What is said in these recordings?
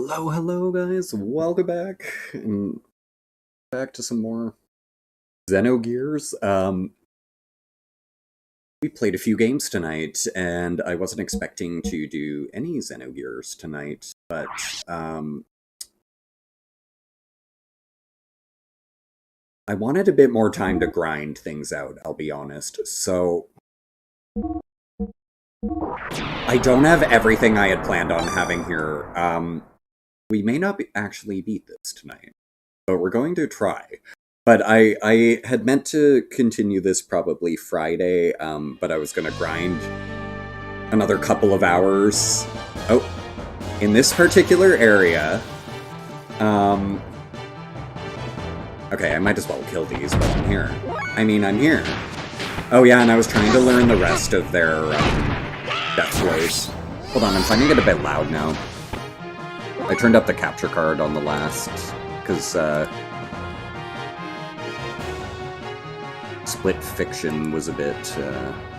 Hello guys, welcome back, and back to some more Xenogears. We played a few games tonight, and I wasn't expecting to do any Xenogears tonight, but, I wanted a bit more time to grind things out, I'll be honest, so I don't have everything I had planned on having here. We may not actually beat this tonight, but we're going to try. But I had meant to continue this probably Friday, but I was going to grind another couple of hours. Oh, in this particular area, okay, I might as well kill these while I'm here. I mean, I'm here. Oh yeah, and I was trying to learn the rest of their, death flows. Hold on, I'm finding it a bit loud now. I turned up the capture card on the last, because, Split Fiction was a bit,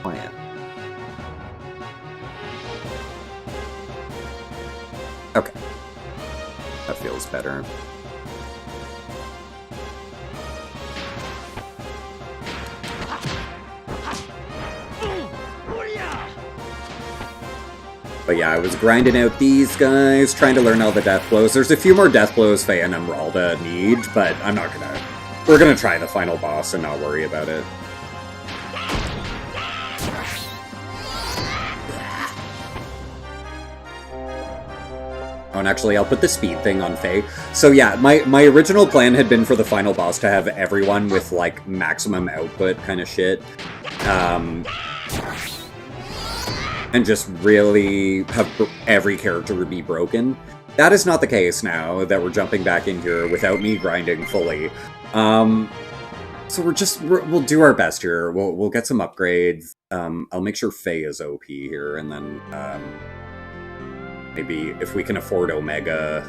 quiet. Okay. That feels better. But yeah, I was grinding out these guys, trying to learn all the death blows. There's a few more death blows Faye and Emeralda need, but I'm not gonna... We're gonna try the final boss and not worry about it. Oh, and actually, I'll put the speed thing on Faye. So yeah, my original plan had been for the final boss to have everyone with, like, maximum output kind of shit. And just really have every character be broken. That is not the case now that we're jumping back in here without me grinding fully. So we'll do our best here. We'll get some upgrades. I'll make sure Faye is OP here, and then maybe if we can afford Omega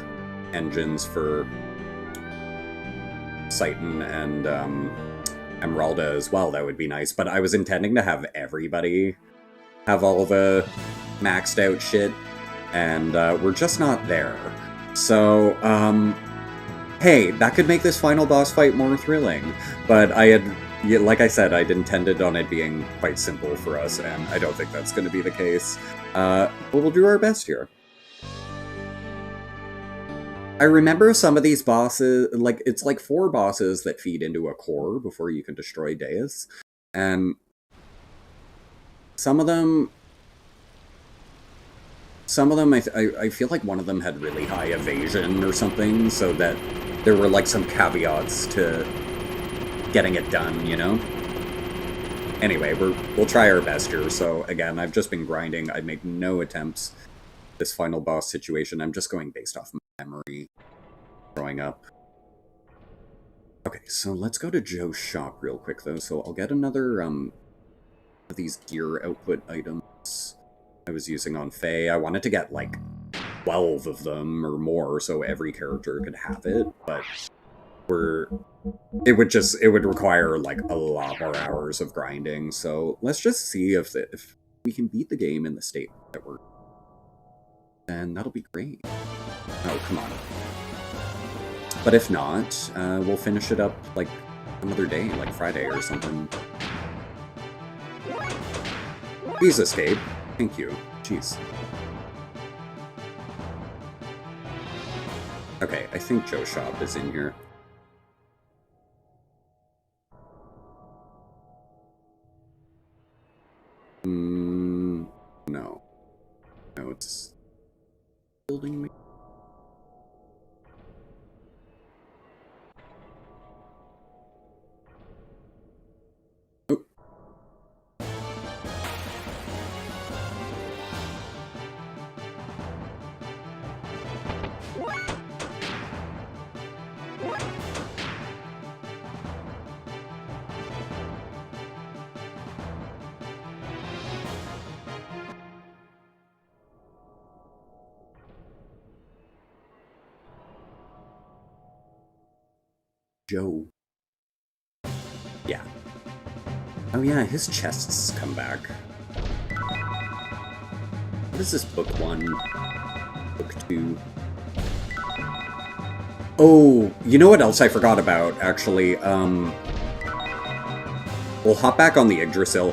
engines for Citan and Emeralda as well, that would be nice. But I was intending to have everybody have all the maxed out shit, and we're just not there. So, hey, that could make this final boss fight more thrilling, but like I said, I'd intended on it being quite simple for us, and I don't think that's going to be the case. But we'll do our best here. I remember some of these bosses, like, it's like 4 bosses that feed into a core before you can destroy Deus, and some of them, I feel like one of them had really high evasion or something, so that there were, like, some caveats to getting it done, you know? Anyway, we'll try our best here, so again, I've just been grinding. I made no attempts this final boss situation. I'm just going based off memory growing up. Okay, so let's go to Joe's shop real quick, though, so I'll get another, these gear output items I was using on Faye. I wanted to get like 12 of them or more so every character could have it, but it would require like a lot more hours of grinding, so let's just see if we can beat the game in the state that we're in. That'll be great. Oh, come on. But if not, we'll finish it up like another day, like Friday or something. Please escape. Thank you. Jeez. Okay, I think Joe's shop is in here. No. No, it's building me. Joe. Yeah. Oh yeah, his chests come back. What is this, book 1? Book 2? Oh, you know what else I forgot about, actually? We'll hop back on the Yggdrasil.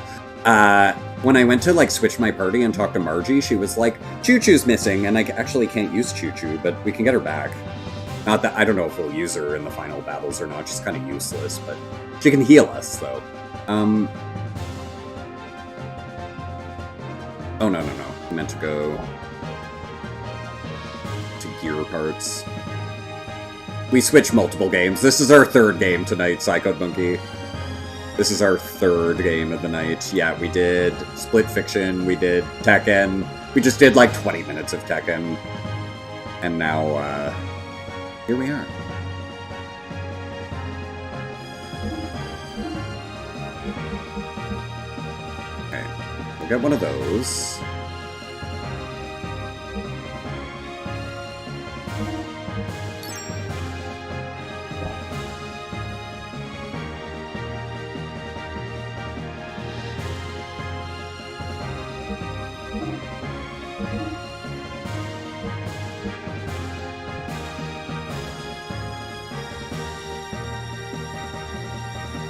When I went to, like, switch my party and talk to Margie, she was like, Choo-Choo's missing, and I actually can't use Choo-Choo, but we can get her back. Not that, I don't know if we'll use her in the final battles or not, she's kind of useless, but she can heal us, though. Oh, no. I meant to go to gear parts. We switched multiple games. This is our third game tonight, Psycho Monkey. This is our third game of the night. Yeah, we did Split Fiction, we did Tekken. We just did like 20 minutes of Tekken. And now, here we are. Okay, we'll get one of those.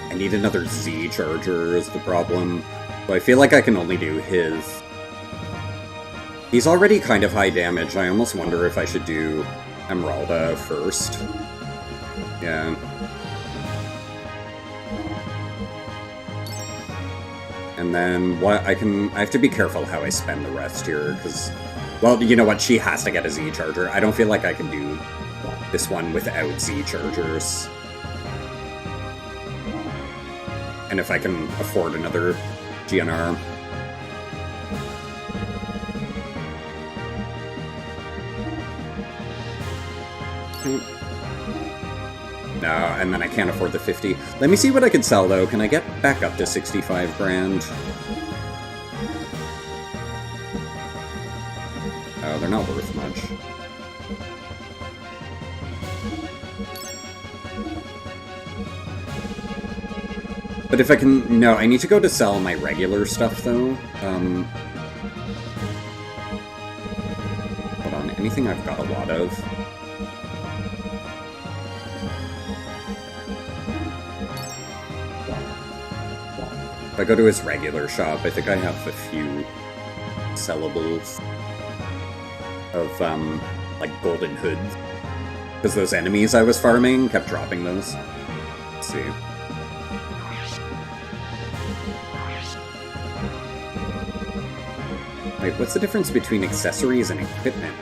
I need another Z charger is the problem. So I feel like I can only do his. He's already kind of high damage. I almost wonder if I should do Emeralda first. Yeah. And then what I have to be careful how I spend the rest here, because, well, you know what? She has to get a Z charger. I don't feel like I can do this one without Z chargers. And if I can afford another GNR. No, and then I can't afford the 50. Let me see what I can sell, though. Can I get back up to 65 grand? Oh, they're not worth much. But if I can... No, I need to go to sell my regular stuff, though. Hold on, anything I've got a lot of? If I go to his regular shop, I think I have a few sellables of, like, golden hoods. Because those enemies I was farming kept dropping those. Let's see. Wait, what's the difference between accessories and equipment?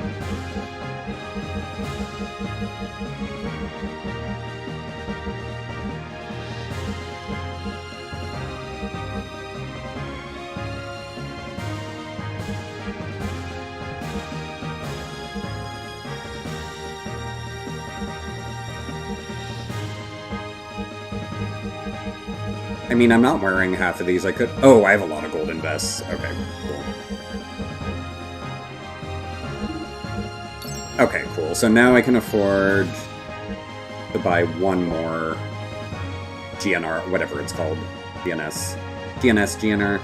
I mean, I'm not wearing half of these. I could... Oh, I have a lot of golden vests. Okay, cool. Okay, cool. So now I can afford to buy one more GNR, whatever it's called. GNS, GNR.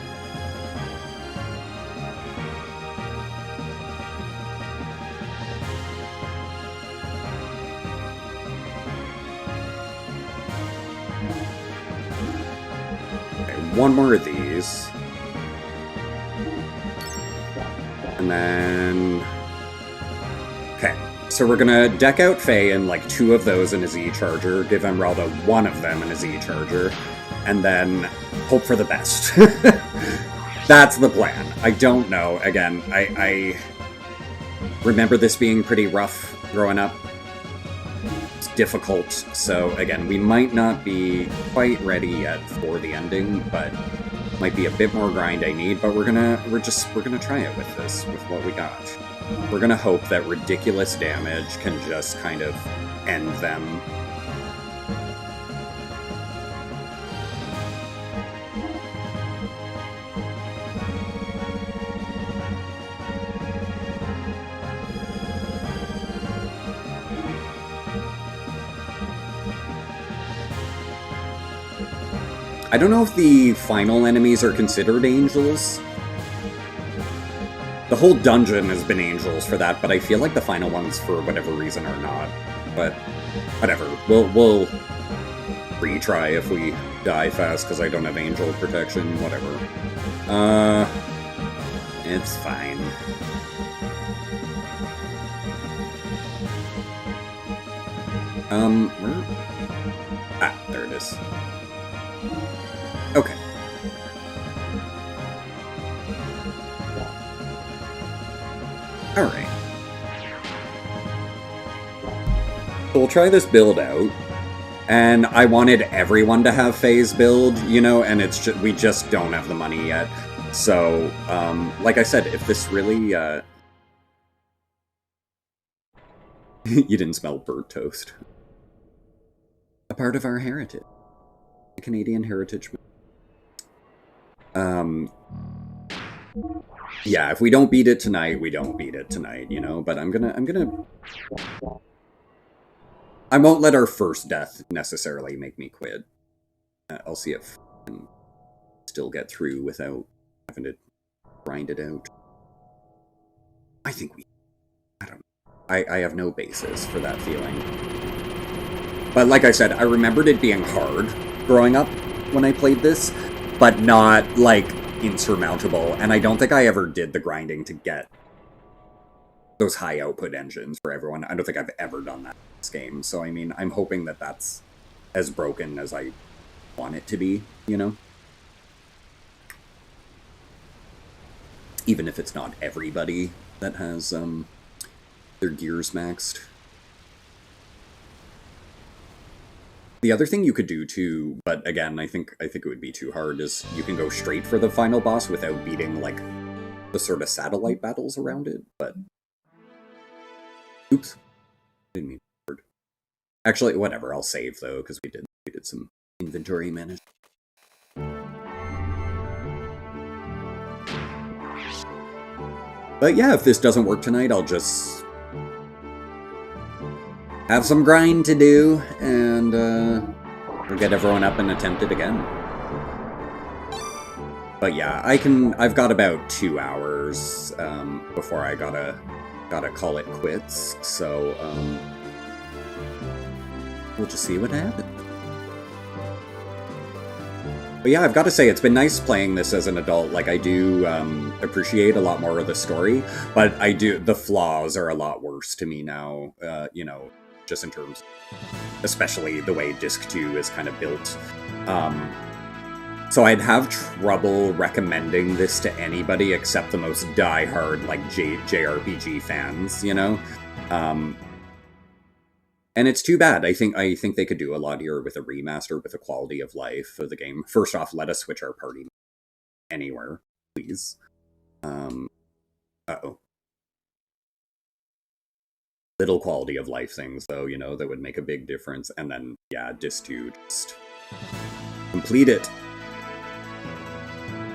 One more of these. And then... Okay, so we're gonna deck out Faye in like 2 of those in a Z charger, give Emeralda 1 of them in a Z charger, and then hope for the best. That's the plan. I don't know. Again, I remember this being pretty rough growing up. Difficult, so again, we might not be quite ready yet for the ending, but might be a bit more grind I need, but we're gonna try it with this, with what we got. We're gonna hope that ridiculous damage can just kind of end them. I don't know if the final enemies are considered angels. The whole dungeon has been angels for that, but I feel like the final ones, for whatever reason, are not. But whatever. We'll retry if we die fast because I don't have angel protection. Whatever. It's fine. Where? Ah, there it is. Okay. Alright. So we'll try this build out. And I wanted everyone to have phase build, you know, and it's just, we just don't have the money yet. So, like I said, if this really, you didn't smell burnt toast. A part of our heritage. The Canadian heritage. Yeah, if we don't beat it tonight, we don't beat it tonight, you know, but I'm gonna... I won't let our first death necessarily make me quit. I'll see if I can still get through without having to grind it out. I think we... I don't know. I have no basis for that feeling. But like I said, I remembered it being hard growing up when I played this, but not, like, insurmountable. And I don't think I ever did the grinding to get those high output engines for everyone. I don't think I've ever done that in this game. So, I mean, I'm hoping that that's as broken as I want it to be, you know? Even if it's not everybody that has their gears maxed. The other thing you could do too, but again, I think it would be too hard, is you can go straight for the final boss without beating, like, the sort of satellite battles around it, but... Oops. Didn't mean to word. Actually, whatever, I'll save, though, because we did some inventory management. But yeah, if this doesn't work tonight, I'll just... have some grind to do, and we'll get everyone up and attempt it again. But yeah, I've got about 2 hours before I gotta call it quits, so we'll just see what happens. But yeah, I've got to say, it's been nice playing this as an adult. Like, I do appreciate a lot more of the story, but the flaws are a lot worse to me now, you know, just in terms, especially the way Disc 2 is kind of built. So I'd have trouble recommending this to anybody except the most diehard, like, JRPG fans, you know? And it's too bad. I think they could do a lot here with a remaster, with the quality of life of the game. First off, let us switch our party anywhere, please. Uh-oh. Little quality of life things, though, you know, that would make a big difference. And then, yeah, Disc 2, just complete it.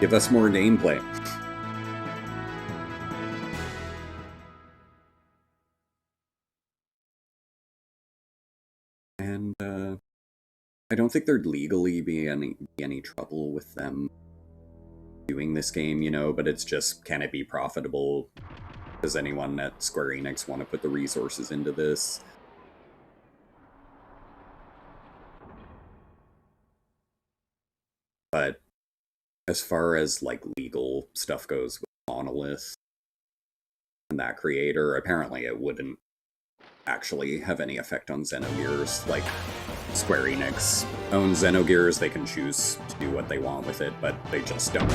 Give us more gameplay. And, I don't think there'd legally be any trouble with them doing this game, you know, but it's just, can it be profitable? Does anyone at Square Enix want to put the resources into this? But as far as, like, legal stuff goes with Monolith and that creator, apparently it wouldn't actually have any effect on Xenogears. Like, Square Enix owns Xenogears, they can choose to do what they want with it, but they just don't.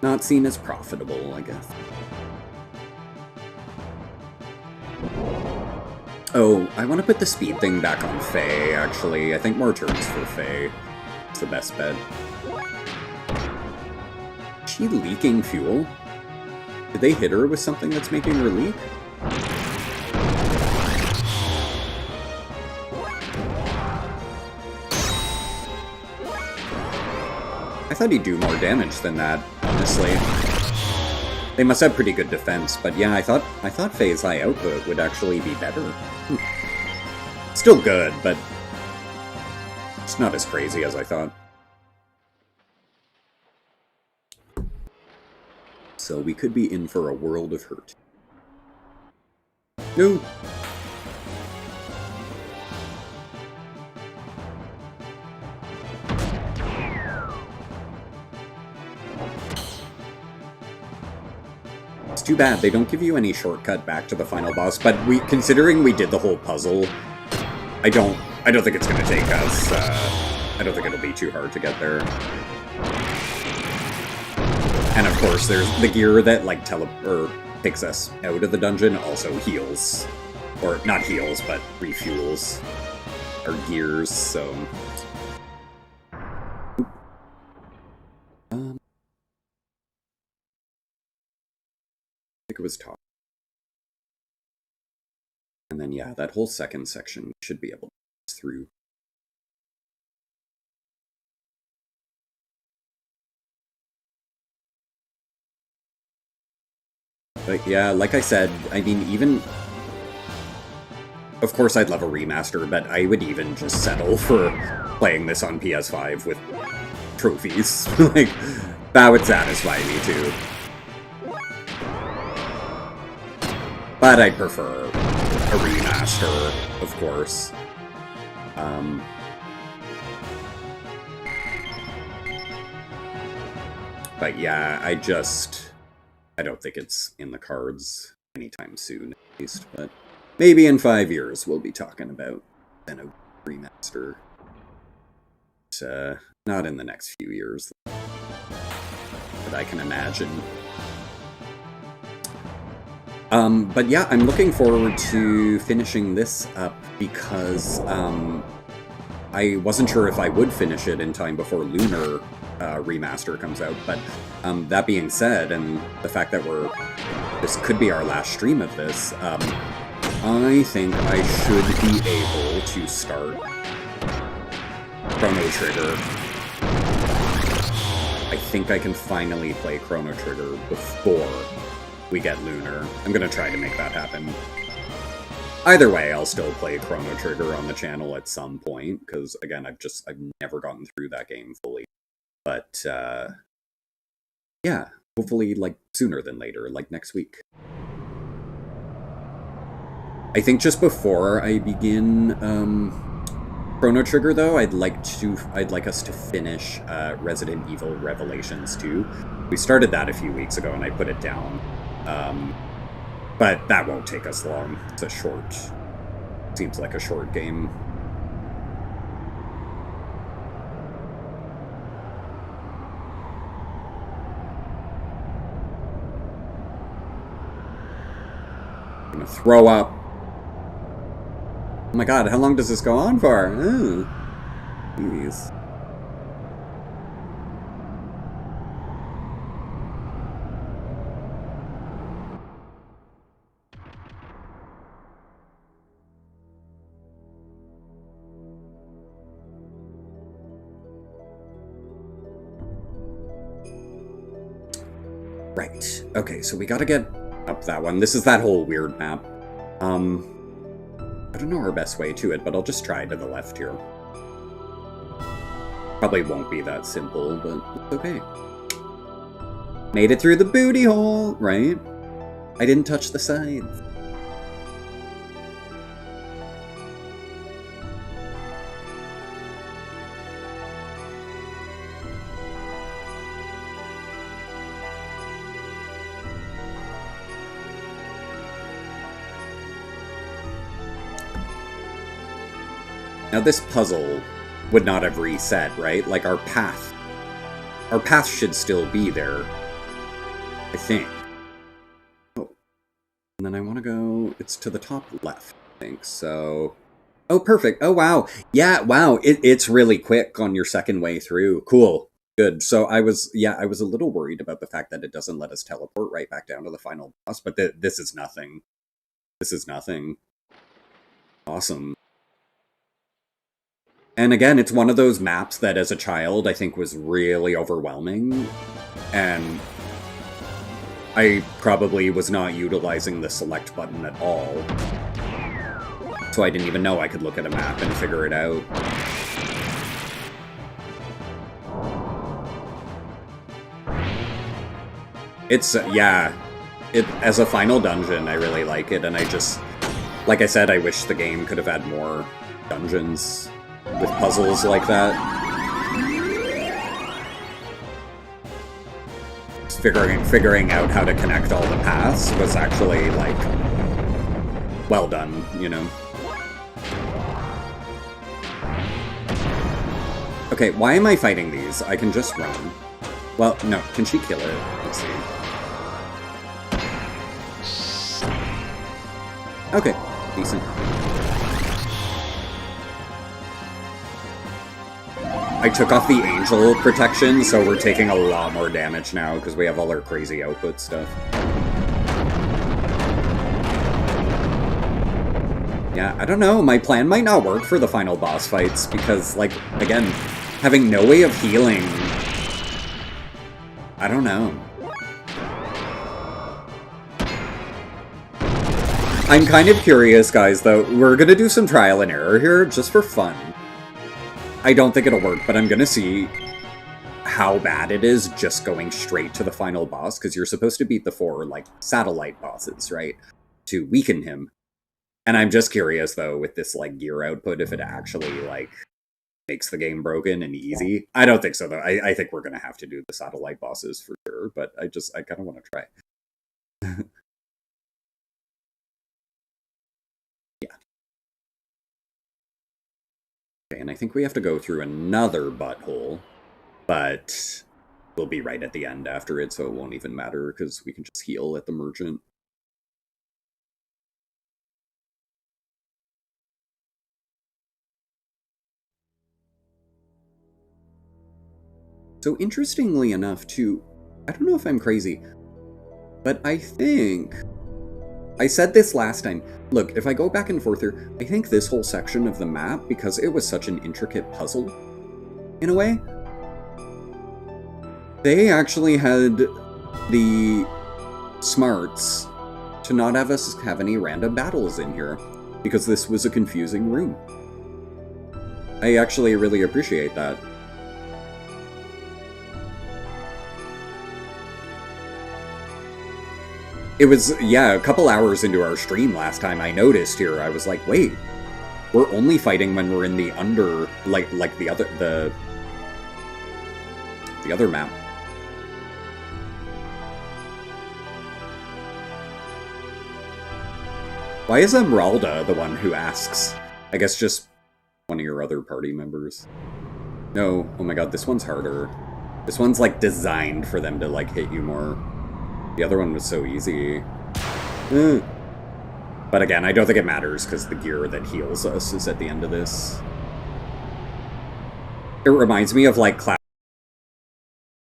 Not seen as profitable, I guess. Oh, I want to put the speed thing back on Faye, actually. I think more turns for Faye. It's the best bet. Is she leaking fuel? Did they hit her with something that's making her leak? I thought he'd do more damage than that, honestly. They must have pretty good defense, but yeah, I thought Faye's high output would actually be better. Still good, but it's not as crazy as I thought. So we could be in for a world of hurt. No. It's too bad they don't give you any shortcut back to the final boss, but considering we did the whole puzzle, I don't think it's gonna take us, I don't think it'll be too hard to get there. And of course, there's the gear that, like, takes us out of the dungeon also heals. Or, not heals, but refuels our gears, so... I think it was top. And then, yeah, that whole second section should be able to pass through. But yeah, like I said, I mean, even... Of course I'd love a remaster, but I would even just settle for playing this on PS5 with trophies. Like, that would satisfy me too. But I'd prefer a remaster, of course. But yeah, I don't think it's in the cards anytime soon, at least, but maybe in 5 years we'll be talking about a remaster. But, not in the next few years, that I can imagine. But yeah, I'm looking forward to finishing this up because I wasn't sure if I would finish it in time before Lunar remaster comes out, but that being said, and the fact that this could be our last stream of this, I think I should be able to start Chrono Trigger. I think I can finally play Chrono Trigger before we get Lunar. I'm gonna try to make that happen. Either way, I'll still play Chrono Trigger on the channel at some point, because again, I've never gotten through that game fully. But, yeah, hopefully, like, sooner than later, like next week. I think just before I begin Chrono Trigger, though, I'd like us to finish Resident Evil Revelations 2. We started that a few weeks ago, and I put it down. But that won't take us long. Seems like a short game. I'm gonna throw up. Oh my god, how long does this go on for? Ooh. Jeez. Right. Okay, so we gotta get up that one. This is that whole weird map. I don't know our best way to it, but I'll just try to the left here. Probably won't be that simple, but it's okay. Made it through the booty hole, right? I didn't touch the sides. Now this puzzle would not have reset, right? Like our path should still be there, I think. Oh, and then I want to go, it's to the top left, I think, so... Oh, perfect. Oh, wow. Yeah, wow, it's really quick on your second way through. Cool. Good. So I was a little worried about the fact that it doesn't let us teleport right back down to the final boss, but this is nothing. This is nothing. Awesome. And again, it's one of those maps that as a child I think was really overwhelming, and I probably was not utilizing the select button at all. So I didn't even know I could look at a map and figure it out. It's, yeah, as a final dungeon, I really like it, and Like I said, I wish the game could have had more dungeons with puzzles like that. Just figuring out how to connect all the paths was actually, like, well done, you know? Okay, why am I fighting these? I can just run. Well, no, can she kill it? Let's see. Okay, decent. I took off the angel protection, so we're taking a lot more damage now because we have all our crazy output stuff. Yeah, I don't know, my plan might not work for the final boss fights because, like, again, having no way of healing... I don't know. I'm kind of curious, guys, though. We're gonna do some trial and error here, just for fun. I don't think it'll work, but I'm gonna see how bad it is just going straight to the final boss, because you're supposed to beat the 4, like, satellite bosses, right? To weaken him. And I'm just curious, though, with this, like, gear output, if it actually, like, makes the game broken and easy. I don't think so, though. I think we're gonna have to do the satellite bosses for sure, but I kind of want to try. Okay, and I think we have to go through another butthole, but we'll be right at the end after it, so it won't even matter, because we can just heal at the merchant. So interestingly enough, too, I don't know if I'm crazy, but I think... I said this last time. Look, if I go back and forth here, I think this whole section of the map, because it was such an intricate puzzle, in a way, they actually had the smarts to not have us have any random battles in here, because this was a confusing room. I actually really appreciate that. It was, yeah, a couple hours into our stream last time I noticed here, I was like, wait, we're only fighting when we're in the under, like the other map. Why is Emeralda the one who asks? I guess just one of your other party members. No, oh my god, this one's harder. This one's, like, designed for them to, like, hit you more. The other one was so easy. But again, I don't think it matters, because the gear that heals us is at the end of this. It reminds me of, like, classic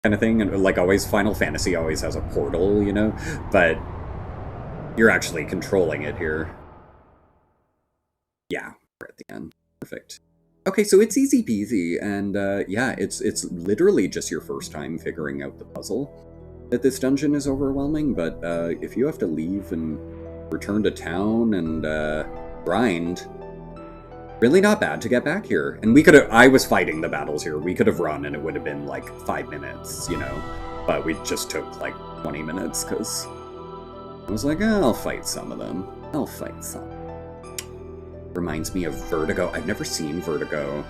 kind of thing, and, like, always, Final Fantasy always has a portal, you know? But you're actually controlling it here. Yeah, we're at the end. Perfect. Okay, so it's easy peasy, and yeah, it's literally just your first time figuring out the puzzle. That this dungeon is overwhelming, but if you have to leave and return to town and grind, really not bad to get back here. And we could have, I was fighting the battles here, we could have run and it would have been like 5 minutes, you know, but we just took like 20 minutes because I was like, oh, I'll fight some of them. I'll fight some. Reminds me of Vertigo. I've never seen Vertigo.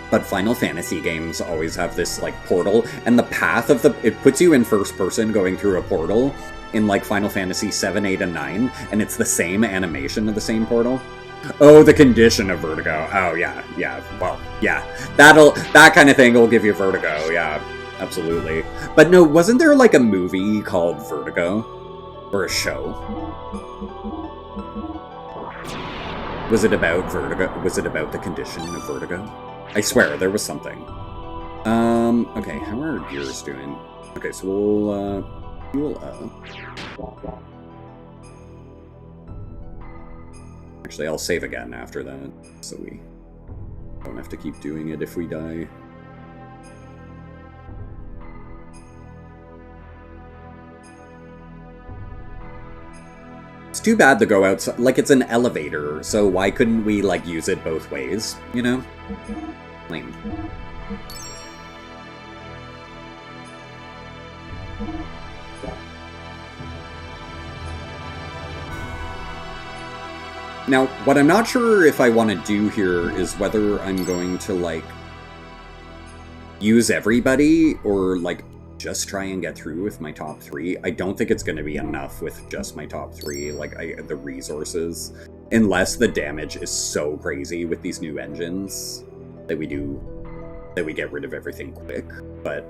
But Final Fantasy games always have this, like, portal, and the path of it puts you in first person going through a portal in, like, Final Fantasy 7, 8, and 9, and it's the same animation of the same portal. Oh, the condition of Vertigo. Oh, yeah, well, yeah. That kind of thing will give you Vertigo, yeah, absolutely. But no, wasn't there, like, a movie called Vertigo? Or a show? Was it about Vertigo? Was it about the condition of Vertigo? I swear, there was something. Okay, how are our gears doing? Okay, so we'll, fuel up. Actually, I'll save again after that, so we don't have to keep doing it if we die. It's too bad to go outside. Like, it's an elevator, so why couldn't we, like, use it both ways, you know? Lame. Now, what I'm not sure if I want to do here is whether I'm going to, like, use everybody or, like, just try and get through with my top 3. I don't think it's going to be enough with just my top 3, like, the resources. Unless the damage is so crazy with these new engines that we get rid of everything quick. But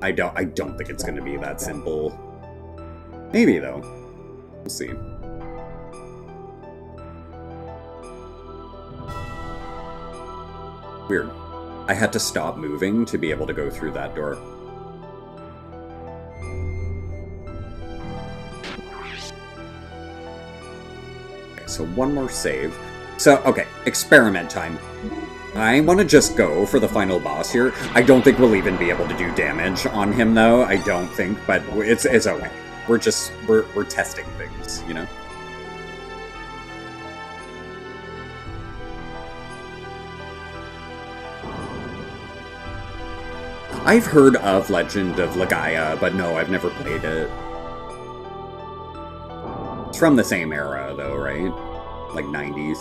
I don't think it's going to be that simple. Maybe, though. We'll see. Weird. I had to stop moving to be able to go through that door. Okay, so one more save. So, okay, experiment time. I want to just go for the final boss here. I don't think we'll even be able to do damage on him, though. I don't think, but it's okay. We're testing things, you know? I've heard of Legend of Legaia, but no, I've never played it. It's from the same era, though, right? Like 90s.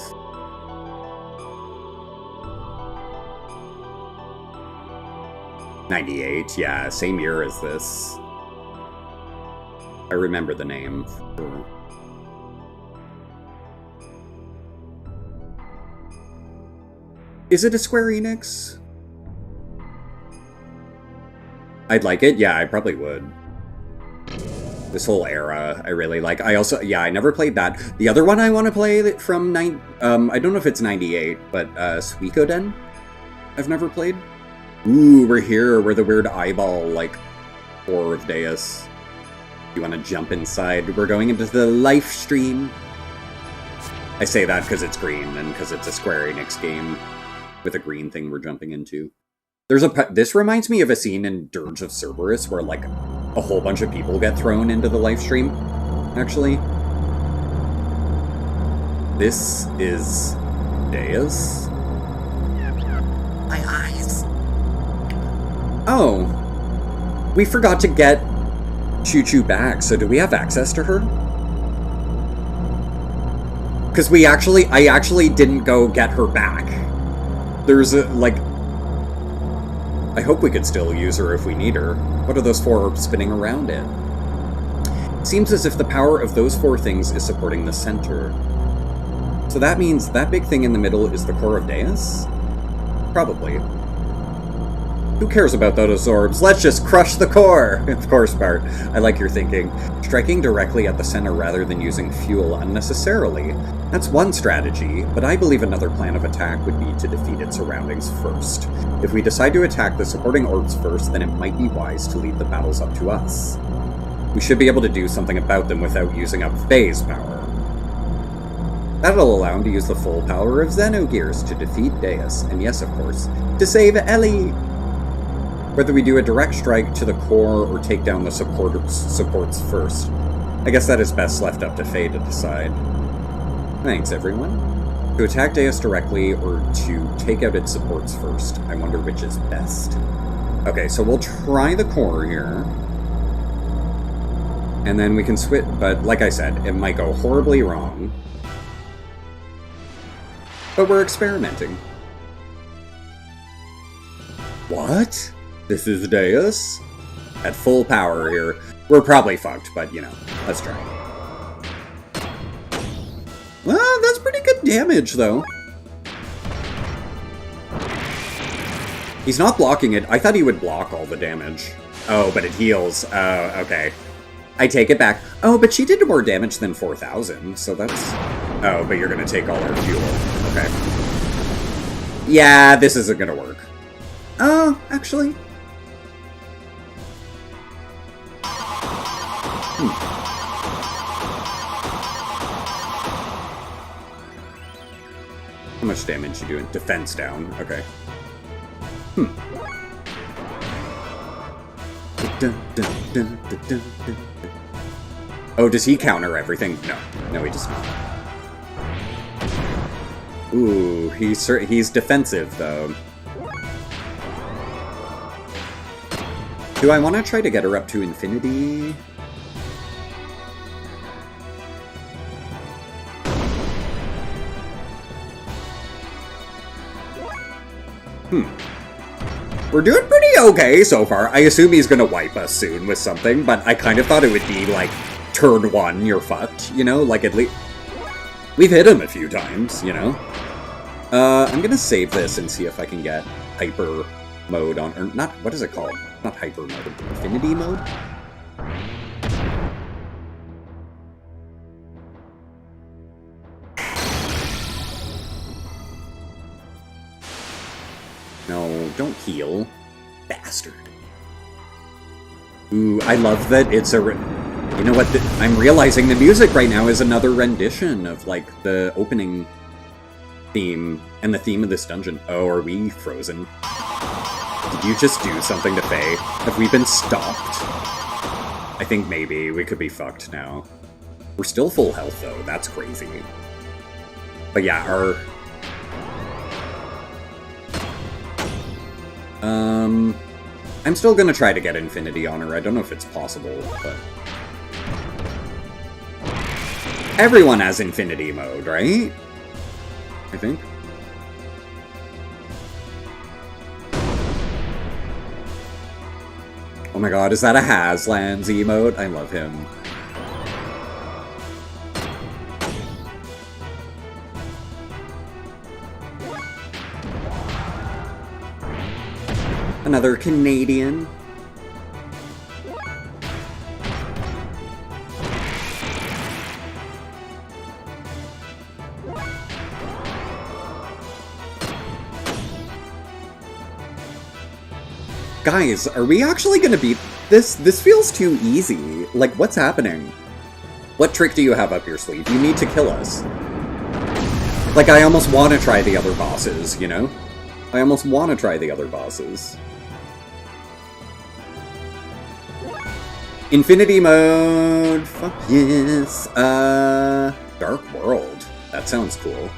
'98, yeah, same year as this. I remember the name. Is it a Square Enix? I'd like it? Yeah, I probably would. This whole era, I really like. I also, yeah, I never played that. The other one I want to play from, I don't know if it's 98, but Suikoden? I've never played. Ooh, we're here. We're the weird eyeball, like, horror of Deus. You want to jump inside? We're going into the live stream. I say that because it's green and because it's a Square Enix game with a green thing we're jumping into. This reminds me of a scene in Dirge of Cerberus where, like, a whole bunch of people get thrown into the live stream, actually. This is Deus. My eyes. Oh. We forgot to get Choo-Choo back, so do we have access to her? Because I actually didn't go get her back. There's a, like... I hope we could still use her if we need her. What are those 4 orbs spinning around it? Seems as if the power of those 4 things is supporting the center. So that means that big thing in the middle is the core of Deus? Probably. Who cares about those orbs? Let's just crush the core! Of course, Bart. I like your thinking. Striking directly at the center rather than using fuel unnecessarily. That's one strategy, but I believe another plan of attack would be to defeat its surroundings first. If we decide to attack the supporting orbs first, then it might be wise to leave the battles up to us. We should be able to do something about them without using up phase power. That'll allow him to use the full power of Xenogears to defeat Deus, and yes, of course, to save Ellie! Whether we do a direct strike to the core or take down the supports first, I guess that is best left up to Faye to decide. Thanks, everyone. To attack Deus directly or to take out its supports first, I wonder which is best. Okay, so we'll try the core here. And then we can switch, but like I said, it might go horribly wrong. But we're experimenting. What? This is Deus? At full power here. We're probably fucked, but, you know, let's try. Well, that's pretty good damage, though. He's not blocking it. I thought he would block all the damage. Oh, but it heals. Oh, okay. I take it back. Oh, but she did more damage than 4,000, so that's... Oh, but you're gonna take all our fuel. Okay. Yeah, this isn't gonna work. Oh, actually... How much damage you doing? Defense down. Okay. Oh, does he counter everything? No. No, he does not. Ooh, he's defensive, though. Do I want to try to get her up to infinity? We're doing pretty okay so far. I assume he's gonna wipe us soon with something, but I kind of thought it would be like, turn 1, you're fucked, you know? Like, at least... We've hit him a few times, you know? I'm gonna save this and see if I can get hyper mode on... Or not, what is it called? Not hyper mode, infinity mode? No, don't heal. Bastard. Ooh, I love that it's a... You know what? I'm realizing the music right now is another rendition of, like, the opening theme and the theme of this dungeon. Oh, are we frozen? Did you just do something to Faye? Have we been stopped? I think maybe. We could be fucked now. We're still full health, though. That's crazy. But yeah, our... I'm still gonna try to get infinity on her. I don't know if it's possible, but... Everyone has infinity mode, right? I think. Oh my god, is that a Haslands emote? I love him. Another Canadian. Guys, are we actually gonna beat this? This feels too easy. Like, what's happening? What trick do you have up your sleeve? You need to kill us. Like, I almost want to try the other bosses, you know? I almost want to try the other bosses. Infinity mode! Fuck yes! Dark World. That sounds cool.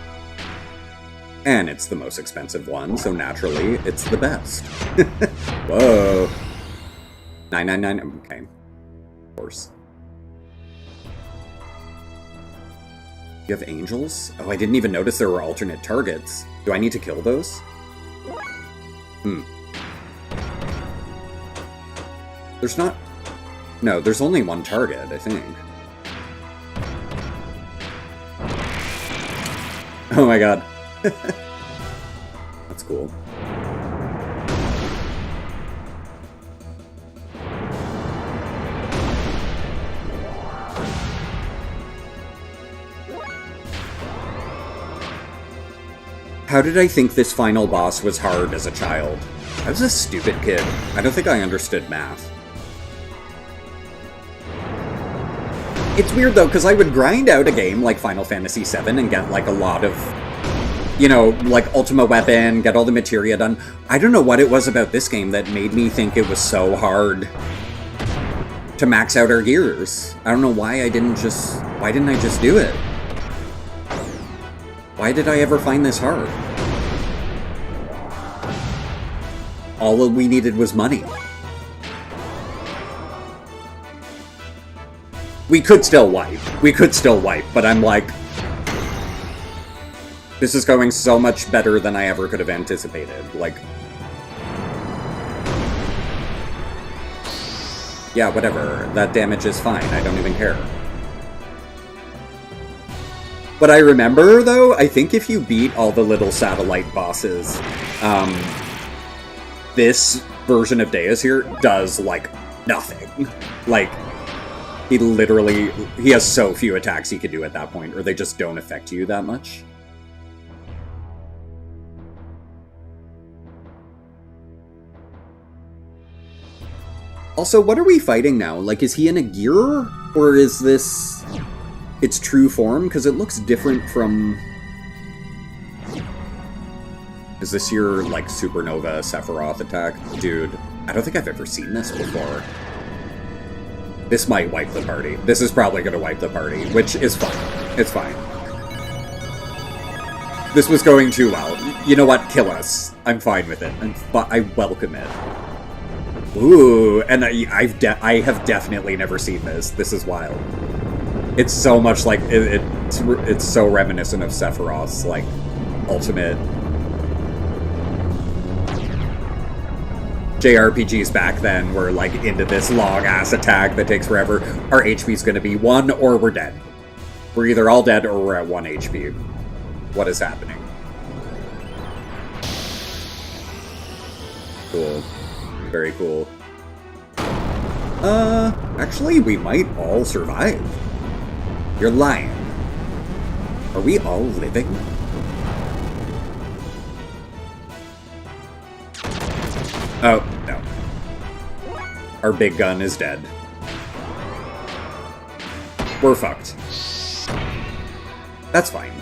And it's the most expensive one, so naturally, it's the best. Whoa. 999, okay. Of course. You have angels? Oh, I didn't even notice there were alternate targets. Do I need to kill those? There's not... No, there's only one target, I think. Oh my god. That's cool. How did I think this final boss was hard as a child? I was a stupid kid. I don't think I understood math. It's weird though, because I would grind out a game like Final Fantasy VII and get like a lot of, you know, like Ultima Weapon, get all the materia done. I don't know what it was about this game that made me think it was so hard to max out our gears. I don't know why I didn't just... Why didn't I just do it? Why did I ever find this hard? All we needed was money. We could still wipe. We could still wipe, but I'm like... This is going so much better than I ever could have anticipated. Like... Yeah, whatever. That damage is fine. I don't even care. What I remember, though, I think if you beat all the little satellite bosses, this version of Deus here does, like, nothing. Like... He literally... He has so few attacks he can do at that point, or they just don't affect you that much. Also, what are we fighting now? Like, is he in a gear? Or is this... its true form? Because it looks different from... Is this your, like, Supernova Sephiroth attack? Dude, I don't think I've ever seen this before. This might wipe the party. This is probably going to wipe the party, which is fine. It's fine. This was going too well. You know what? Kill us. I'm fine with it. I welcome it. Ooh, and I have definitely never seen this. This is wild. It's so much like it's so reminiscent of Sephiroth's like ultimate JRPGs back then were like into this long ass attack that takes forever. Our HP's gonna be 1 or we're dead. We're either all dead or we're at 1 HP. What is happening? Cool. Very cool. Actually, we might all survive. You're lying. Are we all living? Oh, no. Our big gun is dead. We're fucked. That's fine.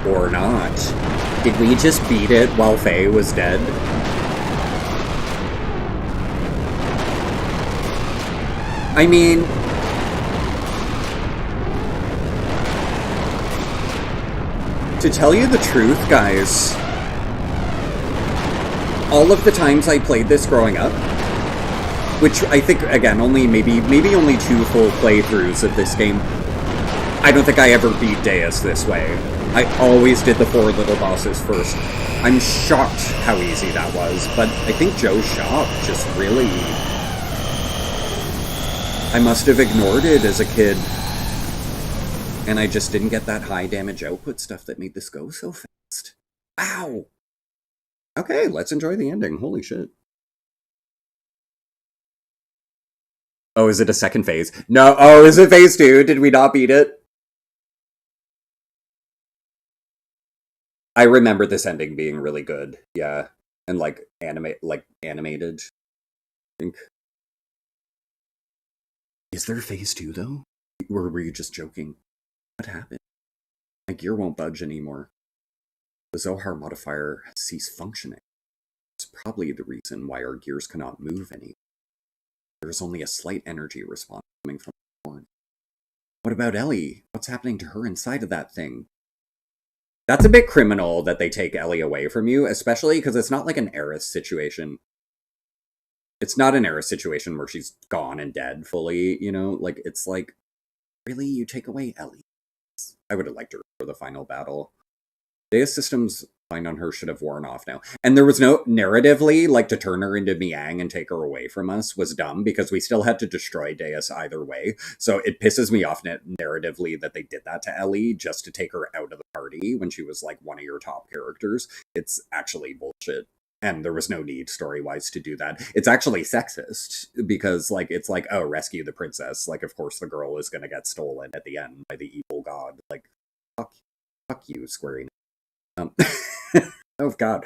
Or not. Did we just beat it while Faye was dead? I mean... to tell you the truth, guys, all of the times I played this growing up, which I think, again, only maybe only 2 full playthroughs of this game, I don't think I ever beat Deus this way. I always did the 4 little bosses first. I'm shocked how easy that was, but I think Joe's shop just really... I must have ignored it as a kid. And I just didn't get that high damage output stuff that made this go so fast. Wow! Okay, let's enjoy the ending. Holy shit. Oh, is it a second phase? No, oh, is it phase 2? Did we not beat it? I remember this ending being really good, yeah. And like, animated, I think. Is there phase 2 though? Or were you just joking? What happened? My gear won't budge anymore. The Zohar modifier has ceased functioning. It's probably the reason why our gears cannot move anymore. There is only a slight energy response coming from the horn. What about Ellie? What's happening to her inside of that thing? That's a bit criminal that they take Ellie away from you, especially because it's not like an Eris situation. It's not an Eris situation where she's gone and dead fully, you know? Like, it's like, really? You take away Ellie? I would have liked her for the final battle. Deus System's find on her should have worn off now. And there was no, narratively, like, to turn her into Miang and take her away from us was dumb, because we still had to destroy Deus either way. So it pisses me off narratively that they did that to Ellie just to take her out of the party when she was, like, one of your top characters. It's actually bullshit. And there was no need, story-wise, to do that. It's actually sexist, because, like, it's like, oh, rescue the princess. Like, of course the girl is gonna get stolen at the end by the evil god. Like, fuck you, Square Enix. Oh, God.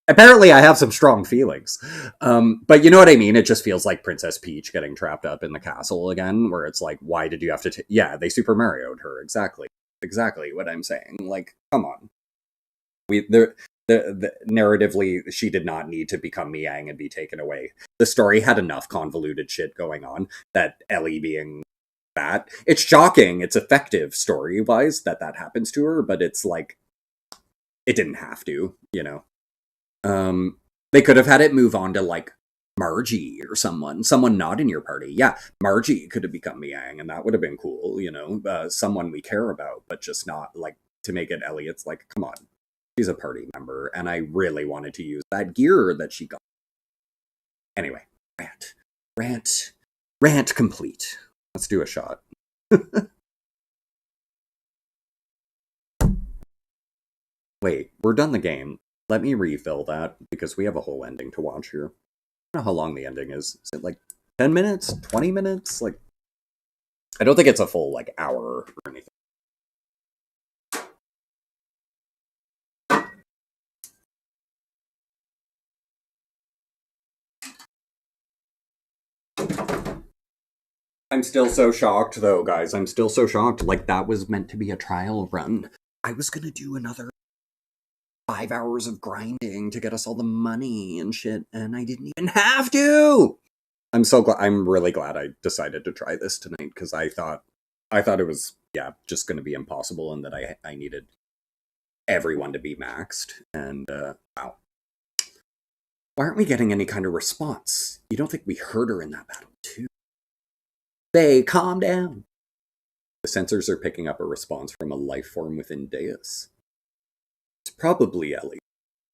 Apparently I have some strong feelings. But you know what I mean? It just feels like Princess Peach getting trapped up in the castle again, where it's like, why did you have to... Yeah, they Super Mario'd her, exactly. Exactly what I'm saying. Like, come on. The narratively, she did not need to become Miang and be taken away. The story had enough convoluted shit going on that Ellie being that, it's shocking, it's effective story-wise that happens to her, but it's like, it didn't have to, you know. They could have had it move on to, like, Margie or someone not in your party. Yeah, Margie could have become Miang, and that would have been cool, you know, someone we care about, but just not, like, to make it Ellie. It's like, come on. She's a party member, and I really wanted to use that gear that she got. Anyway, rant complete. Let's do a shot. Wait, we're done the game. Let me refill that, because we have a whole ending to watch here. I don't know how long the ending is. Is it like 10 minutes? 20 minutes? Like, I don't think it's a full, like, hour or anything. I'm still so shocked, though, guys. I'm still so shocked. Like, that was meant to be a trial run. I was gonna do another 5 hours of grinding to get us all the money and shit, and I didn't even have to! I'm so glad. I'm really glad I decided to try this tonight, because I thought it was yeah, just going to be impossible, and that I needed everyone to be maxed. And wow, why aren't we getting any kind of response? You don't think we heard her in that battle too? They calm down. The sensors are picking up a response from a life form within Deus. It's probably Ellie,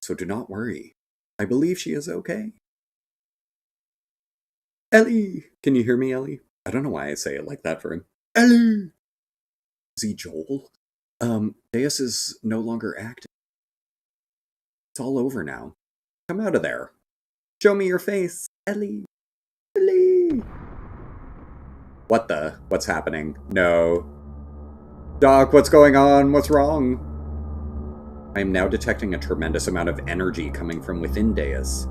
so do not worry. I believe she is okay. Ellie! Can you hear me, Ellie? I don't know why I say it like that for him. Ellie! Is he Joel? Deus is no longer active. It's all over now. Come out of there. Show me your face, Ellie. Ellie! What the? What's happening? No. Doc, what's going on? What's wrong? I am now detecting a tremendous amount of energy coming from within Deus.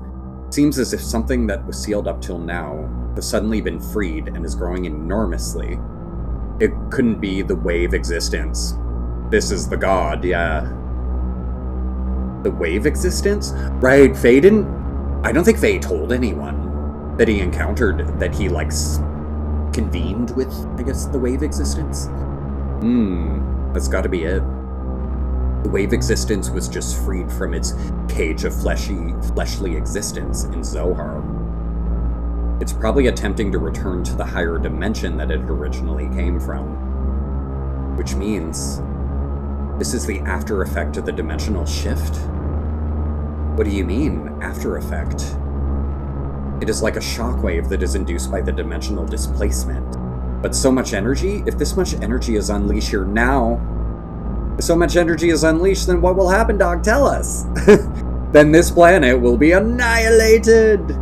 Seems as if something that was sealed up till now has suddenly been freed and is growing enormously. It couldn't be the wave existence. This is the god, yeah. The wave existence? Right, Faye didn't... I don't think Faye told anyone that he encountered, that he, like, convened with, I guess, the wave existence? That's gotta be it. The wave existence was just freed from its cage of fleshly existence in Zohar. It's probably attempting to return to the higher dimension that it originally came from. Which means this is the after effect of the dimensional shift? What do you mean, after effect? It is like a shockwave that is induced by the dimensional displacement. But so much energy? If this much energy is unleashed here now, if so much energy is unleashed, then what will happen, Doc? Tell us! Then this planet will be annihilated!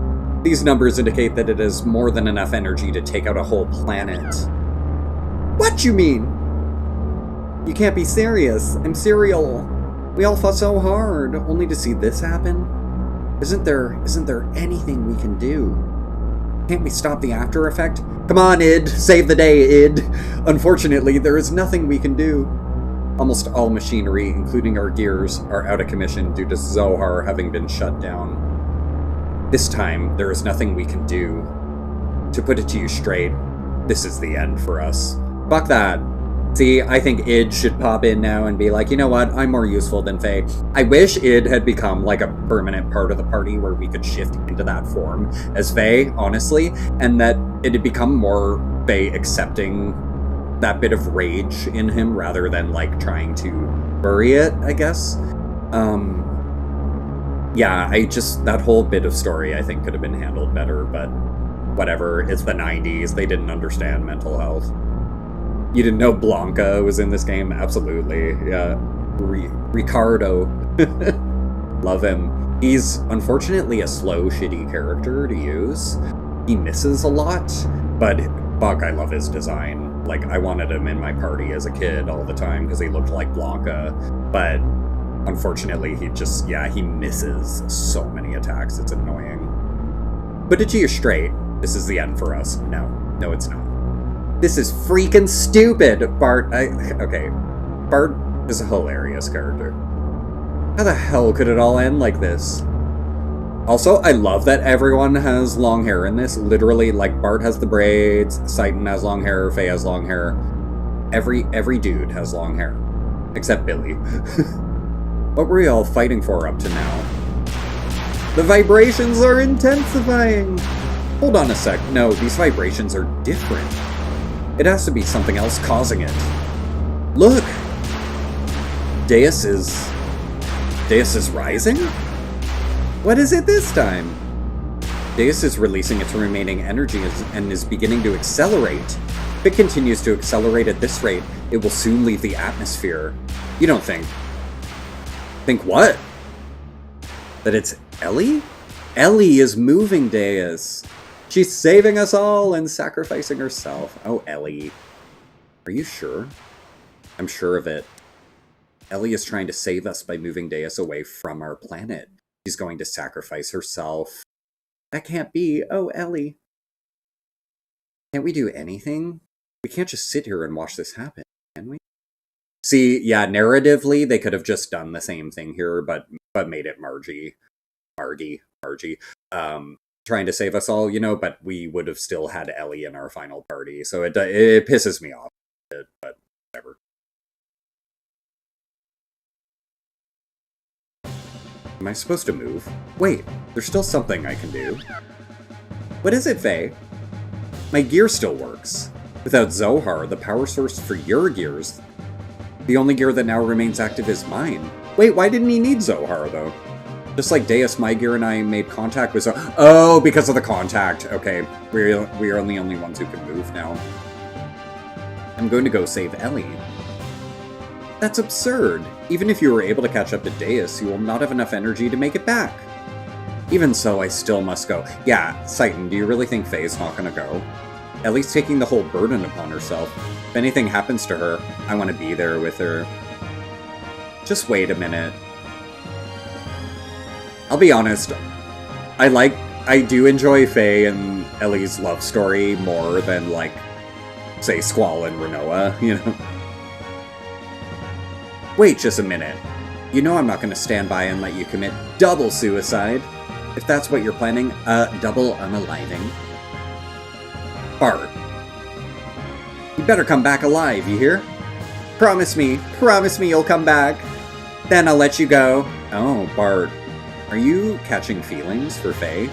These numbers indicate that it has more than enough energy to take out a whole planet. What you mean? You can't be serious. I'm serial. We all fought so hard, only to see this happen? Isn't there anything we can do? Can't we stop the after effect? Come on, id! Save the day, id! Unfortunately, there is nothing we can do. Almost all machinery, including our gears, are out of commission due to Zohar having been shut down. This time, there is nothing we can do. To put it to you straight, this is the end for us. Fuck that. See, I think id should pop in now and be like, you know what, I'm more useful than Faye. I wish id had become like a permanent part of the party where we could shift into that form as Faye, honestly, and that it had become more Faye accepting that bit of rage in him rather than like trying to bury it, I guess. Yeah, that whole bit of story I think could have been handled better, but whatever, it's the 90s, they didn't understand mental health. You didn't know Blanca was in this game? Absolutely, yeah. Ricardo. Love him. He's unfortunately a slow, shitty character to use. He misses a lot, but fuck, I love his design. Like, I wanted him in my party as a kid all the time because he looked like Blanca, but unfortunately he just, yeah, he misses so many attacks, it's annoying. Put it to you straight, this is the end for us. No, it's not. This is freaking stupid, Bart. Okay, Bart is a hilarious character. How the hell could it all end like this? Also, I love that everyone has long hair in this. Literally, like, Bart has the braids, Seitan has long hair, Faye has long hair. Every dude has long hair. Except Billy. What were we all fighting for up to now? The vibrations are intensifying! Hold on a sec. No, these vibrations are different. It has to be something else causing it. Look! Deus is rising? What is it this time? Deus is releasing its remaining energy and is beginning to accelerate. If it continues to accelerate at this rate, it will soon leave the atmosphere. You don't think... Think what? That it's Ellie? Ellie is moving Deus. She's saving us all and sacrificing herself. Oh, Ellie. Are you sure? I'm sure of it. Ellie is trying to save us by moving Deus away from our planet. She's going to sacrifice herself. That can't be. Oh, Ellie. Can't we do anything? We can't just sit here and watch this happen, can we? See, yeah, narratively, they could have just done the same thing here, but made it Margie, trying to save us all, you know, but we would have still had Ellie in our final party, so it pisses me off, but whatever. Am I supposed to move? Wait, there's still something I can do. What is it, Faye? My gear still works. Without Zohar, the power source for your gears, the only gear that now remains active is mine. Wait, why didn't he need Zohar, though? Just like Deus, my gear and I made contact with Zohar. Oh, because of the contact. Okay, we are the only ones who can move now. I'm going to go save Ellie. That's absurd. Even if you were able to catch up to Deus, you will not have enough energy to make it back. Even so, I still must go. Yeah, Seitan, do you really think Faye's not gonna go? Ellie's taking the whole burden upon herself. If anything happens to her, I want to be there with her. Just wait a minute. I'll be honest, I do enjoy Faye and Ellie's love story more than, like, say, Squall and Renoa, you know? Wait just a minute. You know I'm not going to stand by and let you commit double suicide. If that's what you're planning, double unaliving. Bart. You better come back alive, you hear? Promise me you'll come back. Then I'll let you go. Oh, Bart. Are you catching feelings for Faye?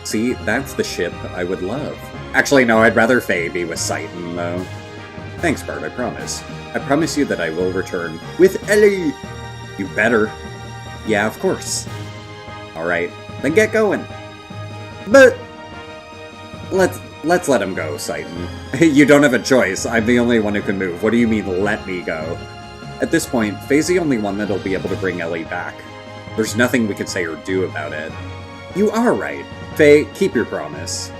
See, that's the ship I would love. Actually, no, I'd rather Faye be with Seitan, though. Thanks, Bart, I promise. I promise you that I will return with Ellie. You better. Yeah, of course. Alright, then get going. But let's let him go, Seitan. You don't have a choice. I'm the only one who can move. What do you mean, let me go? At this point, Faye's the only one that'll be able to bring Ellie back. There's nothing we can say or do about it. You are right. Faye, keep your promise.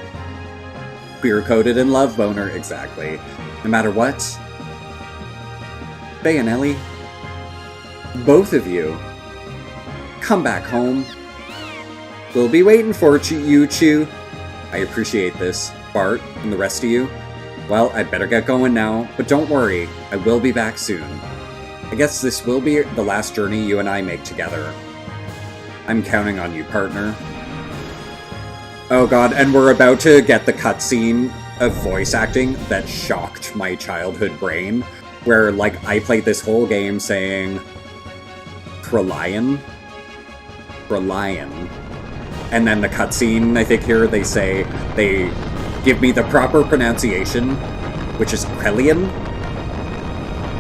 Queer-coded and love boner, exactly. No matter what. Faye and Ellie, both of you, come back home. We'll be waiting for you, Chew. I appreciate this. Bart, and the rest of you. Well, I'd better get going now, but don't worry, I will be back soon. I guess this will be the last journey you and I make together. I'm counting on you, partner. Oh god, and we're about to get the cutscene of voice acting that shocked my childhood brain, where, like, I played this whole game saying Prolion. And then the cutscene, I think here, they give me the proper pronunciation, which is Krelian.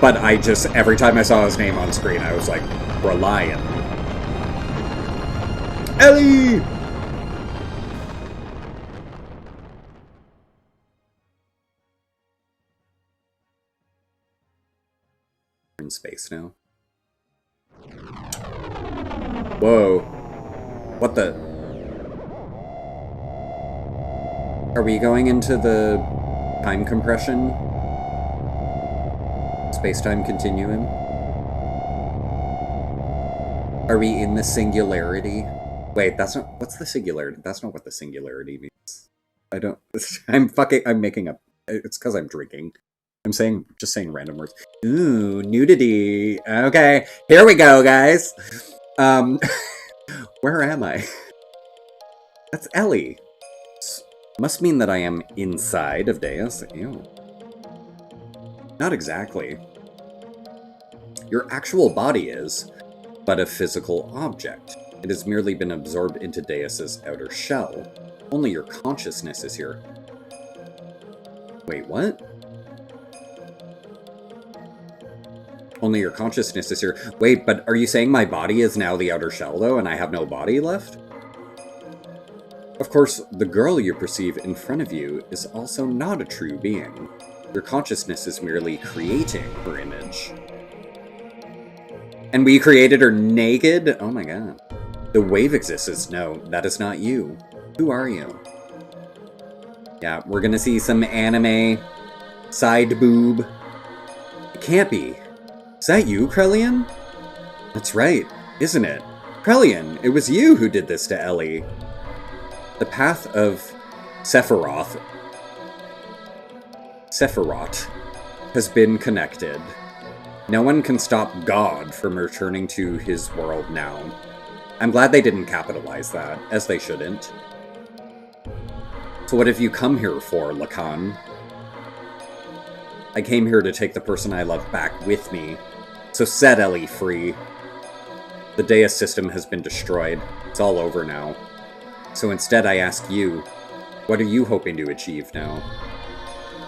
But I just, every time I saw his name on screen, I was like, Prolion. Ellie! We're in space now. Whoa. What the? Are we going into the time compression? Space-time continuum? Are we in the singularity? Wait, that's not... What's the singularity? That's not what the singularity means. I don't... I'm making up... It's because I'm drinking. Just saying random words. Ooh, nudity. Okay, here we go, guys. Where am I? That's Ellie. Must mean that I am inside of Deus. Ew. Not exactly. Your actual body is, but a physical object. It has merely been absorbed into Deus's outer shell. Only your consciousness is here. Wait, what? Only your consciousness is here. Wait, but are you saying my body is now the outer shell, though, and I have no body left? Of course, the girl you perceive in front of you is also not a true being. Your consciousness is merely creating her image. And we created her naked? Oh my god. The wave exists. No, that is not you. Who are you? Yeah, we're gonna see some anime side boob. It can't be. Is that you, Krelian? That's right, isn't it? Krelian, it was you who did this to Ellie. The path of Sephiroth has been connected. No one can stop God from returning to his world now. I'm glad they didn't capitalize that, as they shouldn't. So what have you come here for, Lacan? I came here to take the person I love back with me, so set Ellie free. The Deus system has been destroyed. It's all over now. So instead I ask you, what are you hoping to achieve now?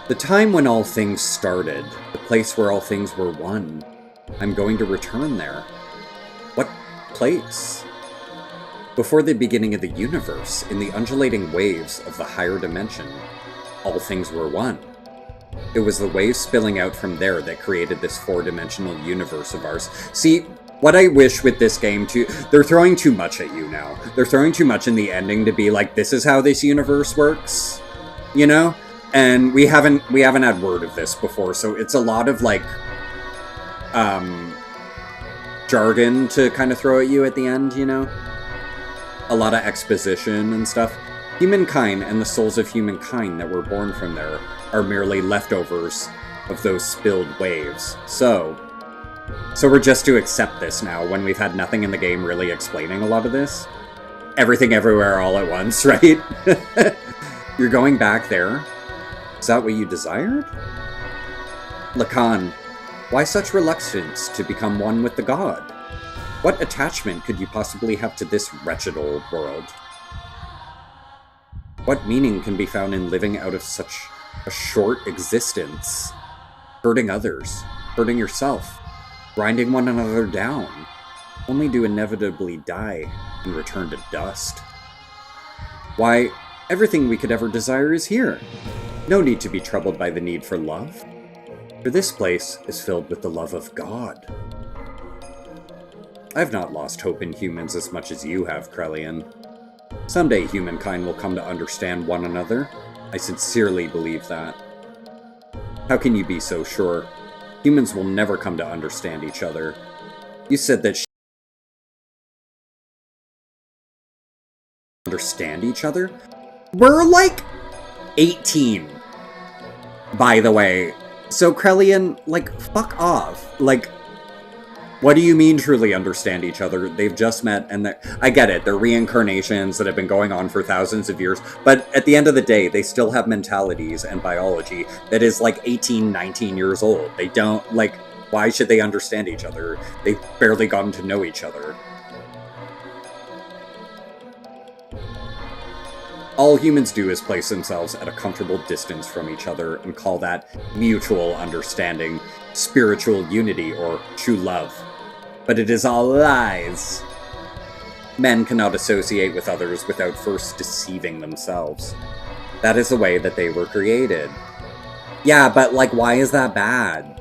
The time when all things started, the place where all things were one. I'm going to return there. What place? Before the beginning of the universe, in the undulating waves of the higher dimension, all things were one. It was the waves spilling out from there that created this four-dimensional universe of ours. See, what I wish with this game too, they're throwing too much at you now. They're throwing too much in the ending to be like, this is how this universe works, you know? And we haven't had word of this before, so it's a lot of like, jargon to kind of throw at you at the end, you know? A lot of exposition and stuff. Humankind and the souls of humankind that were born from there are merely leftovers of those spilled waves. So we're just to accept this now when we've had nothing in the game really explaining a lot of this. Everything everywhere all at once, right? You're going back there? Is that what you desired? Lacan, why such reluctance to become one with the god? What attachment could you possibly have to this wretched old world? What meaning can be found in living out of such a short existence? Hurting others, hurting yourself, grinding one another down, only to inevitably die and return to dust. Why, everything we could ever desire is here. No need to be troubled by the need for love. For this place is filled with the love of God. I've not lost hope in humans as much as you have, Krelian. Someday humankind will come to understand one another. I sincerely believe that. How can you be so sure? Humans will never come to understand each other. You said that understand each other? We're like 18, by the way. So Krelian, like, fuck off. Like, what do you mean truly understand each other? They've just met, and I get it, they're reincarnations that have been going on for thousands of years, but at the end of the day, they still have mentalities and biology that is like 18, 19 years old. They don't, like, why should they understand each other? They've barely gotten to know each other. All humans do is place themselves at a comfortable distance from each other and call that mutual understanding, spiritual unity, or true love. But it is all lies. Men cannot associate with others without first deceiving themselves. That is the way that they were created. Yeah, but, like, why is that bad?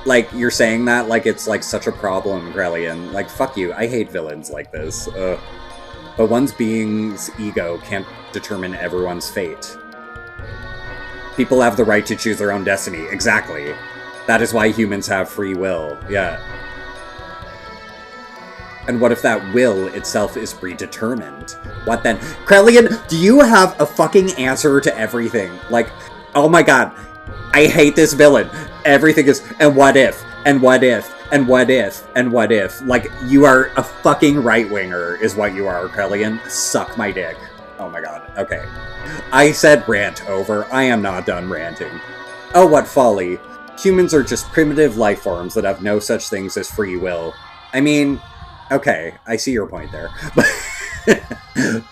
Like, you're saying that like it's, like, such a problem, Grelian. Like, fuck you, I hate villains like this. But one's being's ego can't determine everyone's fate. People have the right to choose their own destiny, exactly. That is why humans have free will, yeah. And what if that will itself is predetermined? What then? Krelian, do you have a fucking answer to everything? Like, oh my god, I hate this villain. Everything is, and what if, and what if, and what if, and what if. Like, you are a fucking right-winger, is what you are, Krelian. Suck my dick. Oh my god, okay. I said rant over. I am not done ranting. Oh, what folly. Humans are just primitive life forms that have no such things as free will. I mean, okay, I see your point there.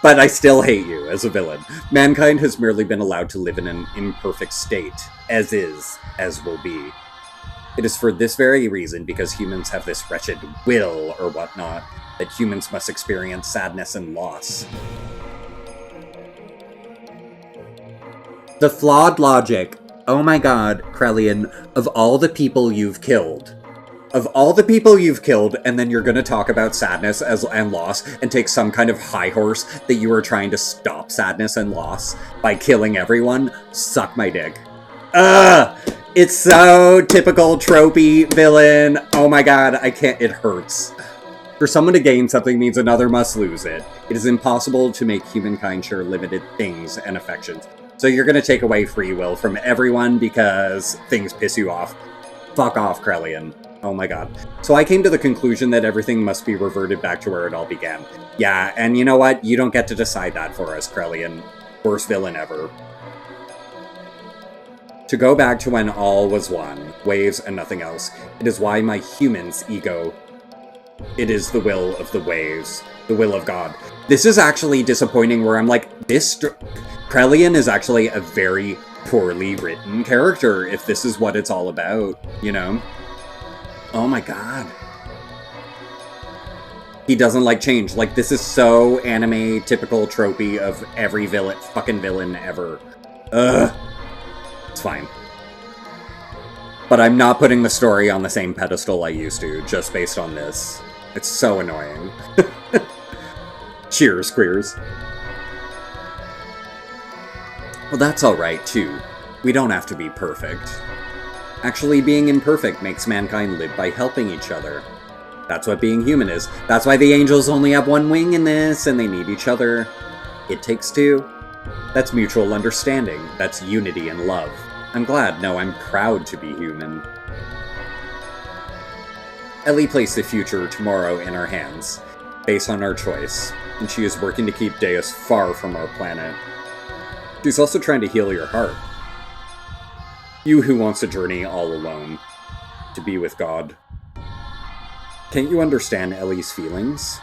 But I still hate you as a villain. Mankind has merely been allowed to live in an imperfect state, as is, as will be. It is for this very reason, because humans have this wretched will, or whatnot, that humans must experience sadness and loss. The flawed logic. Oh my god, Krelian, of all the people you've killed. Of all the people you've killed, and then you're gonna talk about sadness and loss, and take some kind of high horse that you are trying to stop sadness and loss by killing everyone? Suck my dick. Ugh! It's so typical tropey villain. Oh my god, I can't, it hurts. For someone to gain something means another must lose it. It is impossible to make humankind share limited things and affections. So you're gonna take away free will from everyone because things piss you off. Fuck off, Krelian. Oh my god. So I came to the conclusion that everything must be reverted back to where it all began. Yeah, and you know what? You don't get to decide that for us, Krelian. Worst villain ever. To go back to when all was one, waves and nothing else, it is why my human's ego It is the will of the waves, the will of God. This is actually disappointing where I'm like, Krelian is actually a very poorly written character if this is what it's all about, you know? Oh my god. He doesn't like change. Like, this is so anime typical tropey of every fucking villain ever. Ugh. It's fine. But I'm not putting the story on the same pedestal I used to, just based on this. It's so annoying. Cheers, queers. Well, that's alright, too. We don't have to be perfect. Actually, being imperfect makes mankind live by helping each other. That's what being human is. That's why the angels only have one wing in this, and they need each other. It takes two. That's mutual understanding. That's unity and love. I'm glad, no, I'm proud to be human. Ellie placed the future tomorrow in our hands, based on our choice, and she is working to keep Deus far from our planet. She's also trying to heal your heart. You who wants to journey all alone, to be with God. Can't you understand Ellie's feelings?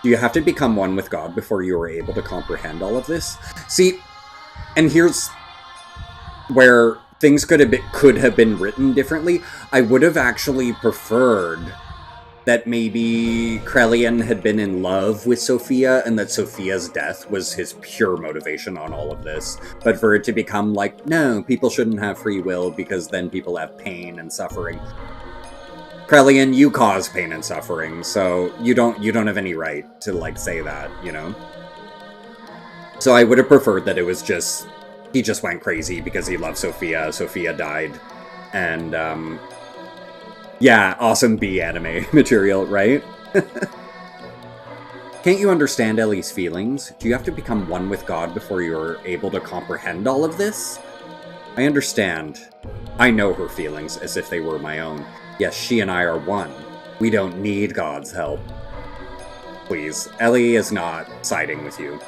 Do you have to become one with God before you are able to comprehend all of this? See, and here's where things could have been written differently. I would have actually preferred that maybe Krelian had been in love with Sophia and that Sophia's death was his pure motivation on all of this. But for it to become like, no, people shouldn't have free will because then people have pain and suffering. Krelian, you cause pain and suffering, so you don't have any right to, like, say that, you know? So I would have preferred that it was just, he just went crazy because he loved Sophia, Sophia died, and, yeah, awesome B anime material, right? Can't you understand Ellie's feelings? Do you have to become one with God before you're able to comprehend all of this? I understand. I know her feelings as if they were my own. Yes, she and I are one. We don't need God's help. Please, Ellie is not siding with you.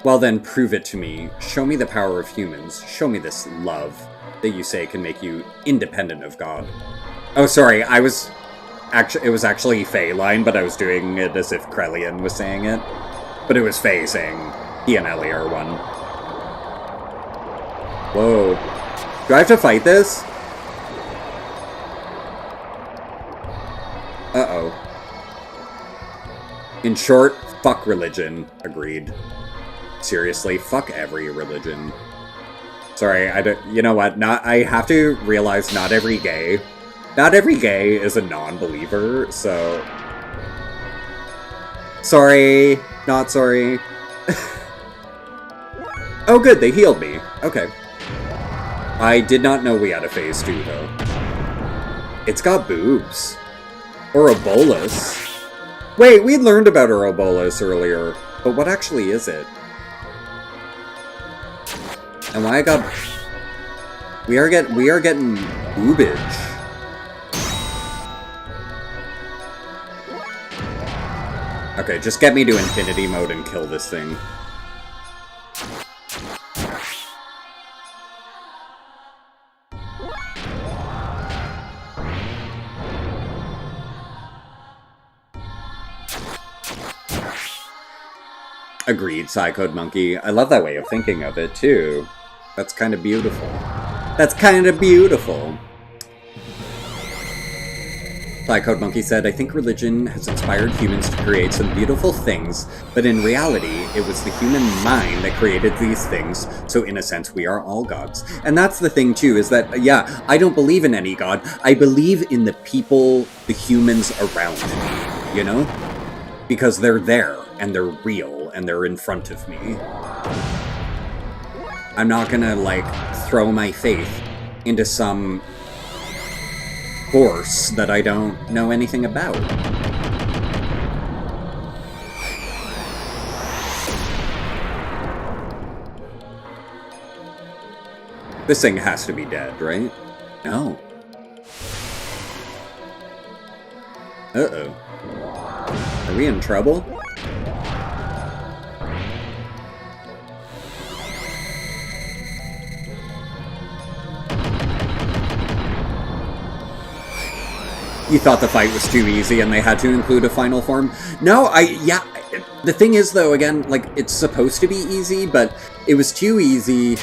Well then, prove it to me. Show me the power of humans. Show me this love that you say can make you independent of God. Oh, sorry, it was actually Faye line, but I was doing it as if Krelian was saying it. But it was Faye saying he and Ellie are one. Whoa. Do I have to fight this? Uh-oh. In short, fuck religion. Agreed. Seriously, fuck every religion. Sorry, you know what? I have to realize not every gay is a non-believer, so... Sorry. Not sorry. Oh good, they healed me. Okay. I did not know we had a phase 2, though. It's got boobs. Ouroboros? Wait, we learned about Ouroboros earlier, but what actually is it? And why I got... We are getting boobage. Okay, just get me to infinity mode and kill this thing. Agreed, Psychode Monkey. I love that way of thinking of it, too. That's kind of beautiful. That's kind of beautiful. Psychode Monkey said, I think religion has inspired humans to create some beautiful things, but in reality, it was the human mind that created these things, so in a sense, we are all gods. And that's the thing, too, is that, yeah, I don't believe in any god. I believe in the people, the humans around me, you know? Because they're there, and they're real, and they're in front of me. I'm not gonna, like, throw my faith into some force that I don't know anything about. This thing has to be dead, right? No. Uh-oh. Are we in trouble? You thought the fight was too easy and they had to include a final form? No, yeah. The thing is, though, again, like, it's supposed to be easy, but it was too easy.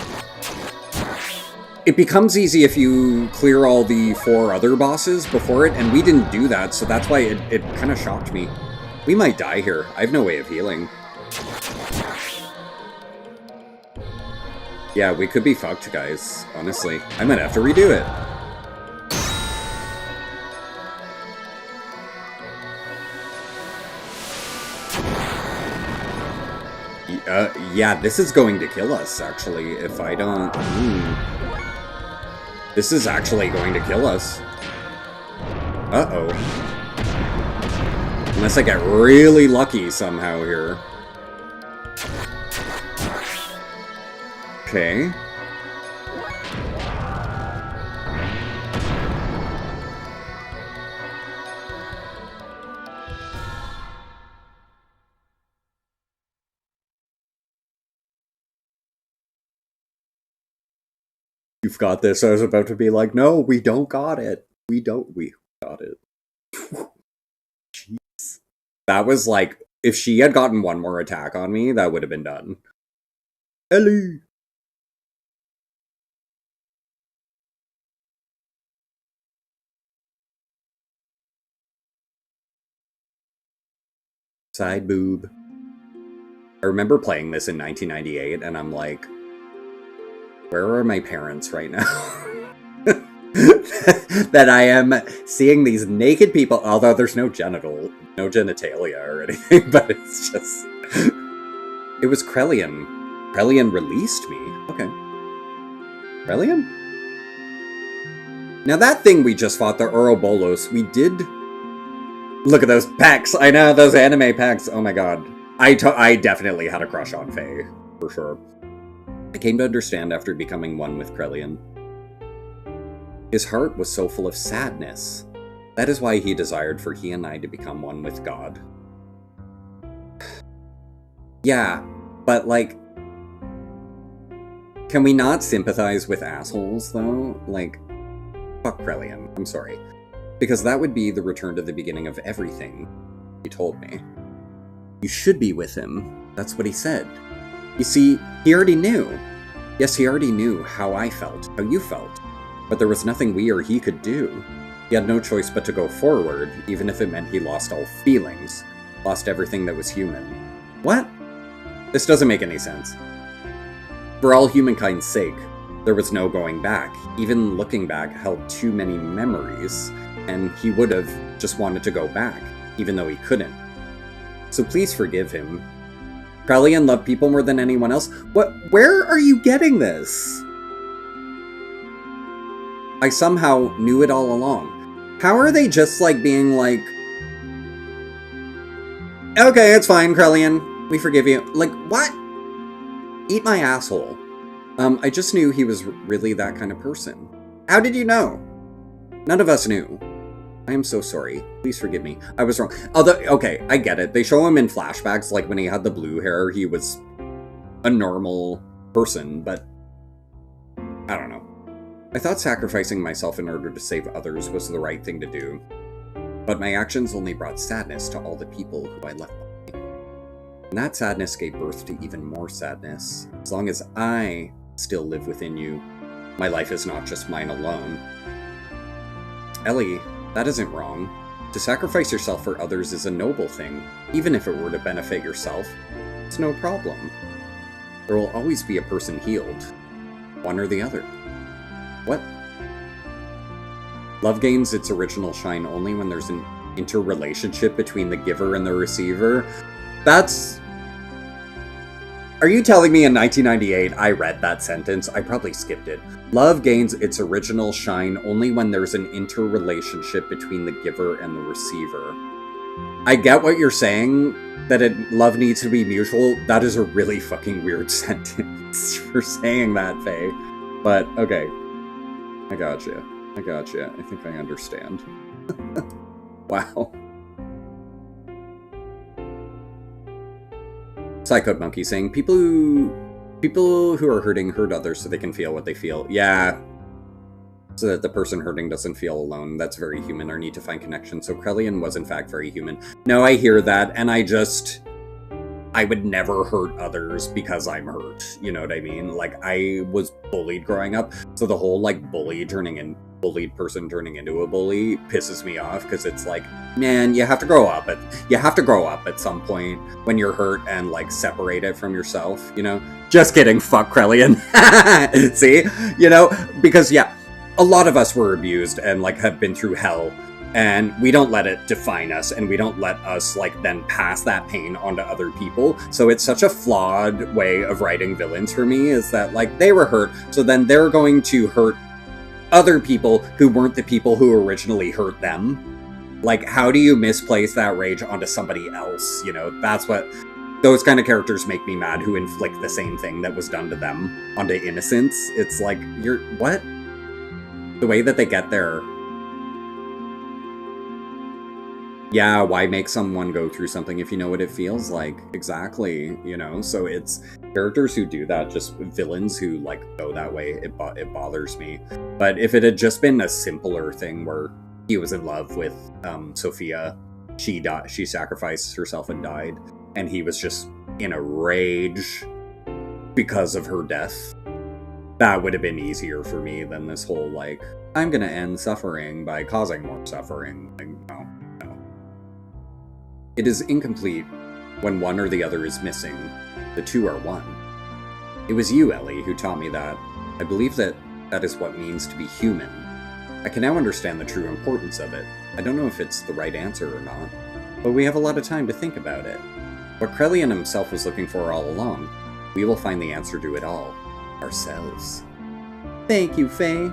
It becomes easy if you clear all the 4 other bosses before it, and we didn't do that, so that's why it kind of shocked me. We might die here. I have no way of healing. Yeah, we could be fucked, guys. Honestly. I might have to redo it. Yeah, this is going to kill us, actually, if I don't... This is actually going to kill us. Uh-oh. Unless I get really lucky somehow here. Okay. You've got this. I was about to be like, no, we don't got it. We got it. Jeez. That was like, if she had gotten one more attack on me, that would have been done. Ellie! Side boob. I remember playing this in 1998, and I'm like, where are my parents right now? That I am seeing these naked people, although there's no genitalia or anything, but it's just... It was Krellian. Krellian released me? Okay. Krellian? Now that thing we just fought, the Ouroboros, we did... Look at those pecs! I know, those anime pecs! Oh my god. I definitely had a crush on Faye, for sure. I came to understand after becoming one with Krellian. His heart was so full of sadness. That is why he desired for he and I to become one with God. Yeah, but like... Can we not sympathize with assholes, though? Like, fuck Krellian, I'm sorry. Because that would be the return to the beginning of everything, he told me. You should be with him. That's what he said. You see, he already knew. Yes, he already knew how I felt, how you felt. But there was nothing we or he could do. He had no choice but to go forward, even if it meant he lost all feelings. Lost everything that was human. What? This doesn't make any sense. For all humankind's sake, there was no going back. Even looking back held too many memories, and he would have just wanted to go back, even though he couldn't. So please forgive him. Krellian loved people more than anyone else. What? Where are you getting this? I somehow knew it all along. How are they just like being like, okay, it's fine, Krellian. We forgive you. Like, what? Eat my asshole. I just knew he was really that kind of person. How did you know? None of us knew. I am so sorry. Please forgive me. I was wrong. Although, okay, I get it. They show him in flashbacks, like when he had the blue hair, he was a normal person, but I don't know. I thought sacrificing myself in order to save others was the right thing to do, but my actions only brought sadness to all the people who I left behind. And that sadness gave birth to even more sadness. As long as I still live within you, my life is not just mine alone. Ellie, that isn't wrong. To sacrifice yourself for others is a noble thing. Even if it were to benefit yourself, it's no problem. There will always be a person healed. One or the other. What? Love gains its original shine only when there's an interrelationship between the giver and the receiver. That's... Are you telling me in 1998 I read that sentence? I probably skipped it. Love gains its original shine only when there's an interrelationship between the giver and the receiver. I get what you're saying, that love needs to be mutual. That is a really fucking weird sentence for saying that, Faye. But, okay. I gotcha. I think I understand. Wow. Psychode Monkey saying, people who are hurting hurt others so they can feel what they feel. Yeah. so that the person hurting doesn't feel alone. That's very human. Our need to find connection. So Krellian was in fact very human. No, I hear that, and I would never hurt others because I'm hurt. You know what I mean? Like, I was bullied growing up, so the whole, like, bullied person turning into a bully pisses me off, because it's like, man, you have to grow up at some point when you're hurt and, like, separate it from yourself, you know? Just kidding, fuck Krellian. See? You know? Because, yeah, a lot of us were abused and, like, have been through hell, and we don't let it define us, and we don't let us, like, then pass that pain onto other people. So it's such a flawed way of writing villains for me, is that, like, they were hurt, so then they're going to hurt other people who weren't the people who originally hurt them. Like, how do you misplace that rage onto somebody else? You know, that's what... Those kind of characters make me mad, who inflict the same thing that was done to them onto innocents. It's like, you're... What? The way that they get there... Yeah, why make someone go through something if you know what it feels like? Exactly, you know? So it's characters who do that, just villains who, like, go that way, it bothers me. But if it had just been a simpler thing where he was in love with Sophia, she sacrificed herself and died, and he was just in a rage because of her death, that would have been easier for me than this whole, like, I'm gonna end suffering by causing more suffering. Like, no. It is incomplete when one or the other is missing. The two are one. It was you, Ellie, who taught me that. I believe that is what it means to be human. I can now understand the true importance of it. I don't know if it's the right answer or not, but we have a lot of time to think about it. What Krellian himself was looking for all along, we will find the answer to it all. Ourselves. Thank you, Faye.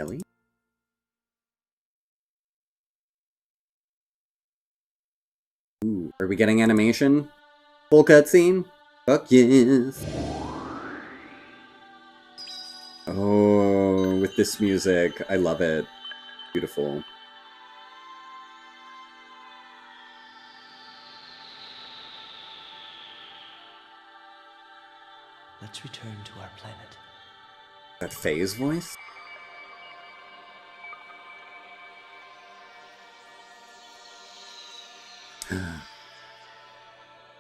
Ellie? Ooh, are we getting animation? Full cutscene? Fuck yes! Oh, with this music, I love it. Beautiful. Let's return to our planet. That Faye's voice?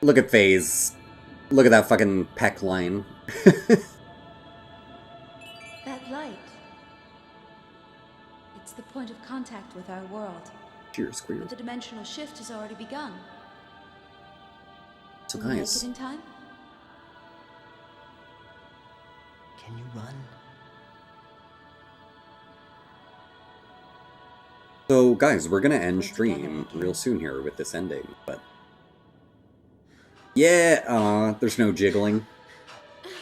Look at Faye's. Look at that fucking peck line. That light. It's the point of contact with our world. Cheers, queers. But the dimensional shift has already begun. So Will we guys, make it in time? Can you run? so guys, we're gonna end stream real soon here with this ending, but yeah, there's no jiggling.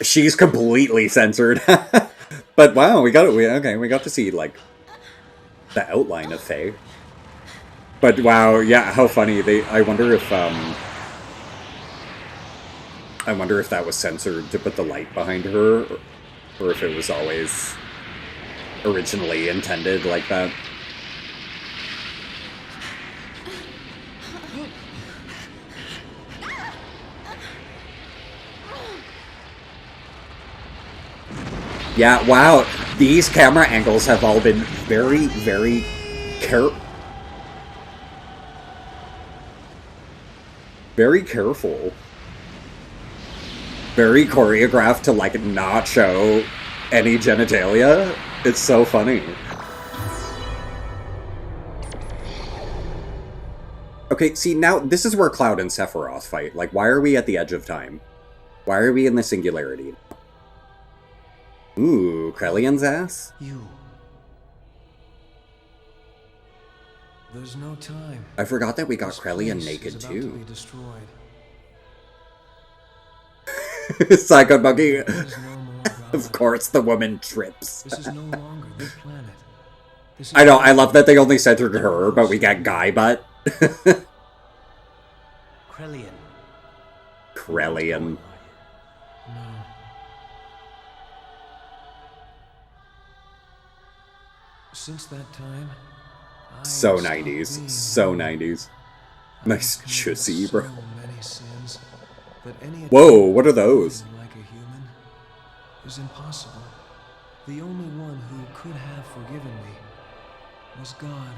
She's completely censored. But wow, we got to see, like, the outline of Faye. But wow, yeah, how funny. I wonder if that was censored to put the light behind her, or if it was always originally intended like that. Yeah, wow, these camera angles have all been very, very very careful. Very choreographed to, like, not show any genitalia. It's so funny. Okay, see, now, this is where Cloud and Sephiroth fight. Like, why are we at the edge of time? Why are we in the singularity? Ooh, Krellian's ass? You. There's no time. I forgot that we got Krellian naked, too. Psycho Monkey. Of course, the woman trips. This is no longer the planet. I know, I love that they only centered her, but we got Guy Butt. Krellian. Krellian. No. Since that time, So 90s. So 90s. Nice chussy, bro. Whoa, what are those? Like a human is impossible. The only one who could have forgiven me was God.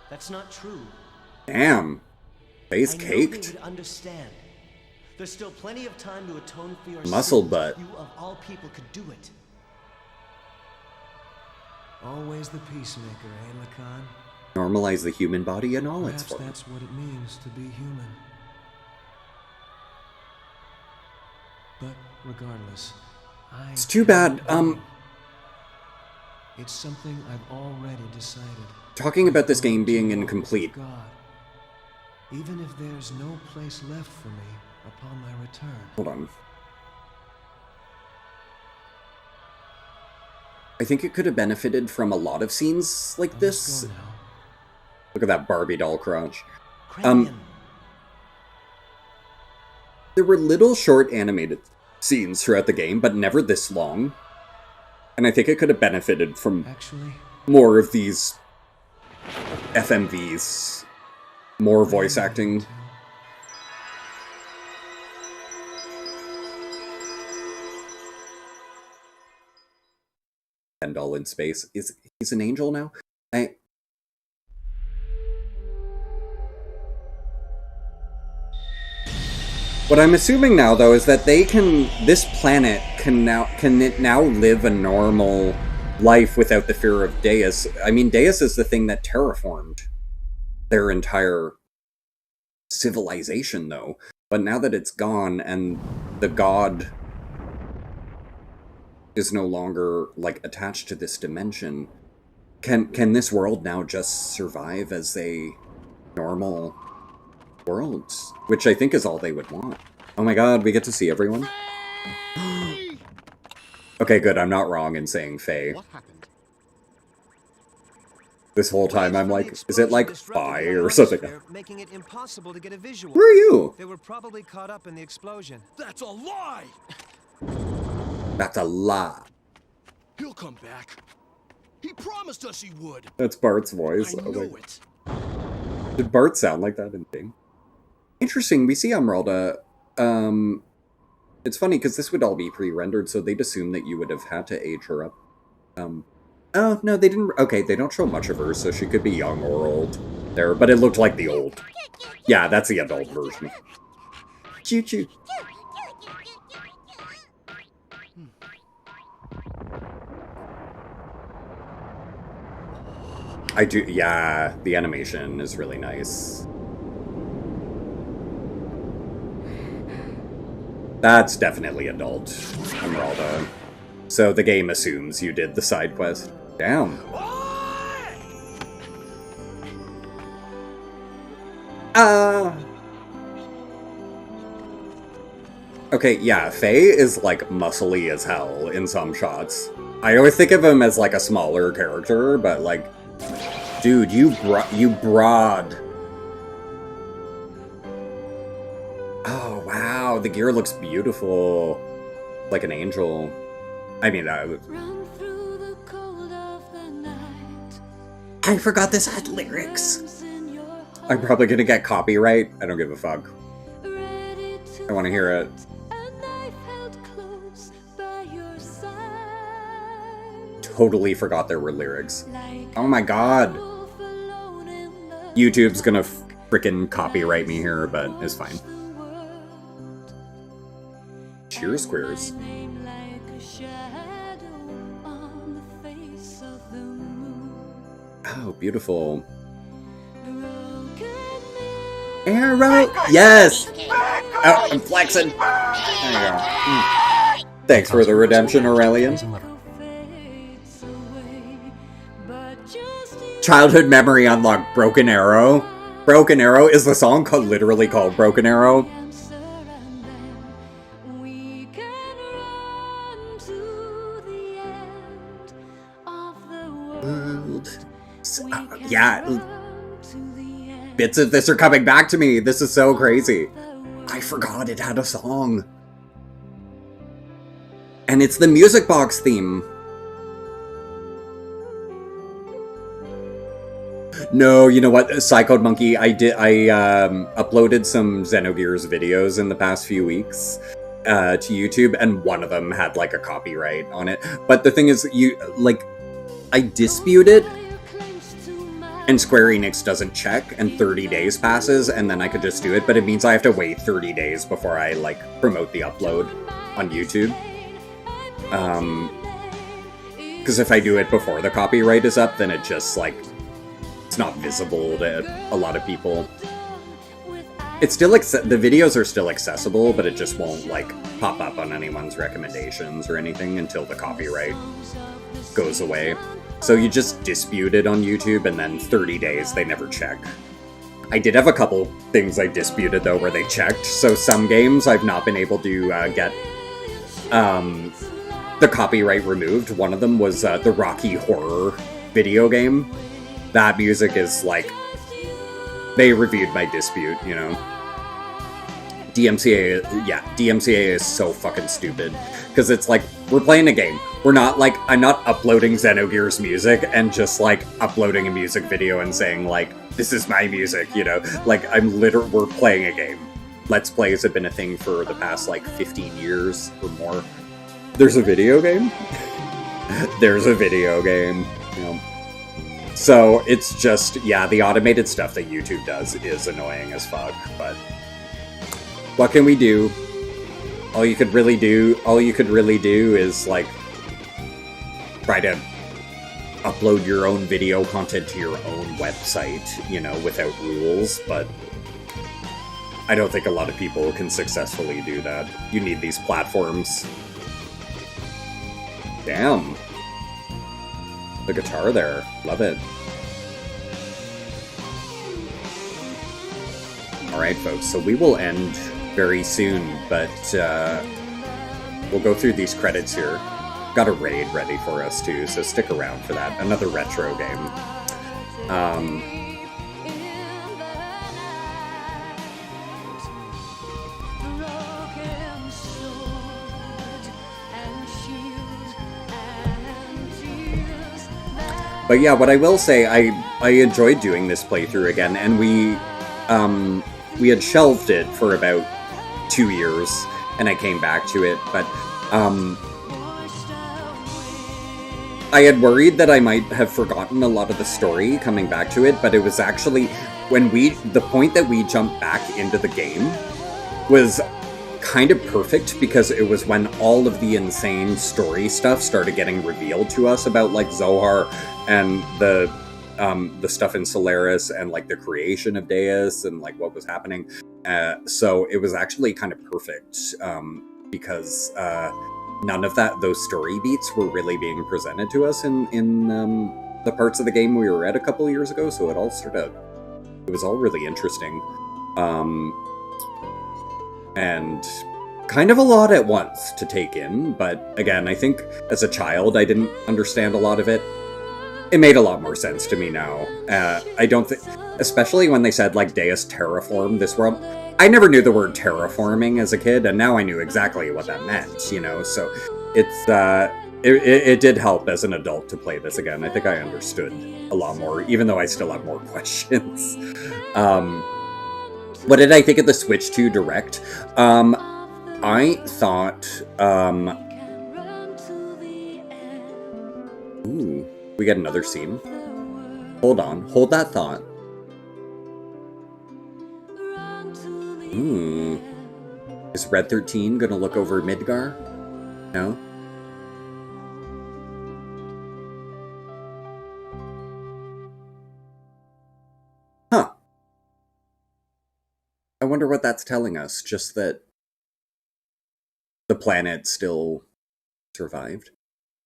That's not true. Damn. Face I know caked. they would understand. There's still plenty of time to atone for your Muscle sins. butt. You of all people could do it. Always the peacemaker, eh, Lacan? Normalize the human body in all its Perhaps forms. that's what it means to be human. But regardless, It's too bad. It's something I've already decided. Talking about this game being To walk with incomplete. God, even if there's no place left for me upon my return. Hold on. I think it could have benefited from a lot of scenes like I must this. go now. Look at that Barbie doll crotch. Kranian. There were little short animated scenes throughout the game, but never this long. And I think it could have benefited from Actually, more of these FMVs. More voice acting. And all in space. He's an angel now? What I'm assuming now, though, is that this planet can now live a normal life without the fear of Deus. I mean, Deus is the thing that terraformed their entire civilization, though. But now that it's gone and the god is no longer, like, attached to this dimension, can this world now just survive as a normal world? Which I think is all they would want. Oh my god, we get to see everyone? Okay, good, I'm not wrong in saying Faye. What happened? This whole time I'm like, is it like Fi or something? Making it impossible to get a visual. Where are you? They were probably caught up in the explosion. That's a lie! That's a lie. He'll come back. He promised us he would. That's Bart's voice. I Oh know my- it. Did Bart sound like that in Thing? Interesting, we see Emeralda. It's funny because this would all be pre-rendered, so they'd assume that you would have had to age her up. Oh, no, they didn't. Okay, they don't show much of her, so she could be young or old there, but it looked like the old. Yeah, that's the adult version. Choo-choo. I do, yeah, the animation is really nice. That's definitely adult, Emeralda. So the game assumes you did the side quest. Damn. Okay, yeah, Faye is, like, muscly as hell in some shots. I always think of him as, like, a smaller character, but, like, dude, you broad. Oh, wow, the gear looks beautiful. Like an angel. I mean, Run through the cold of the night. I forgot this had lyrics. Arms in your I'm probably gonna get copyright. I don't give a fuck. ready to I want to hear it. fight, a knife held close by your side. Totally forgot there were lyrics. Like Oh my god. a wolf alone in the YouTube's gonna frickin' copyright me here, but it's fine. the world. Cheers, queers. My name like a shadow on the face of the moon. Oh, beautiful. Broken Arrow! Yes! Oh, I'm flexing. There you go. Thanks for the redemption, Aurelian. fades away, but just in Childhood memory unlocked. Broken Arrow. Broken Arrow is the song literally called Broken Arrow. answer, and then we can run to the end of the world. We can Yeah, run to the end bits of this are coming back to me. This is so crazy. of the world. I forgot it had a song. And it's the music box theme. No, you know what, Psychode Monkey, I uploaded some Xenogears videos in the past few weeks to YouTube, and one of them had like a copyright on it. But the thing is, I dispute it, and Square Enix doesn't check, and 30 days passes, and then I could just do it, but it means I have to wait 30 days before I, like, promote the upload on YouTube. Because if I do it before the copyright is up, then it just, like, it's not visible to a lot of people. It's still, the videos are still accessible, but it just won't, like, pop up on anyone's recommendations or anything until the copyright goes away. So you just dispute it on YouTube, and then 30 days, they never check. I did have a couple things I disputed, though, where they checked. So some games I've not been able to get the copyright removed. One of them was the Rocky Horror video game. That music is, like... They reviewed my dispute, you know? DMCA is so fucking stupid. Because it's like, we're playing a game. We're not, like, I'm not uploading Xenogears music and just, like, uploading a music video and saying, like, this is my music, you know? Like, we're playing a game. Let's Plays have been a thing for the past, like, 15 years or more. There's a video game? There's a video game, you know? So, it's just, yeah, the automated stuff that YouTube does is annoying as fuck, but... What can we do? All you could really do is, like, try to upload your own video content to your own website, you know, without rules, but I don't think a lot of people can successfully do that. You need these platforms. Damn. The guitar there. Love it. Alright, folks, so we will end very soon, but we'll go through these credits here. Got a raid ready for us, too, so stick around for that. Another retro game. But yeah, what I will say, I enjoyed doing this playthrough again, and we had shelved it for about 2 years, and I came back to it, but I had worried that I might have forgotten a lot of the story coming back to it, but it was actually, the point that we jumped back into the game was kind of perfect, because it was when all of the insane story stuff started getting revealed to us about, like, Zohar and the stuff in Solaris and, like, the creation of Deus and, like, what was happening. So it was actually kind of perfect, because none of those story beats were really being presented to us in the parts of the game we were at a couple of years ago, so it was all really interesting. And kind of a lot at once to take in, but again, I think as a child I didn't understand a lot of it. It made a lot more sense to me now. I don't think, especially when they said, like, Deus terraformed this world. I never knew the word terraforming as a kid, and now I knew exactly what that meant, you know, so it's, it did help as an adult to play this again. I think I understood a lot more, even though I still have more questions. What did I think of the Switch 2 Direct? I thought, ooh, we get another scene. Hold on, hold that thought. Is Red 13 gonna look over Midgar? No? Huh. I wonder what that's telling us, just that the planet still survived.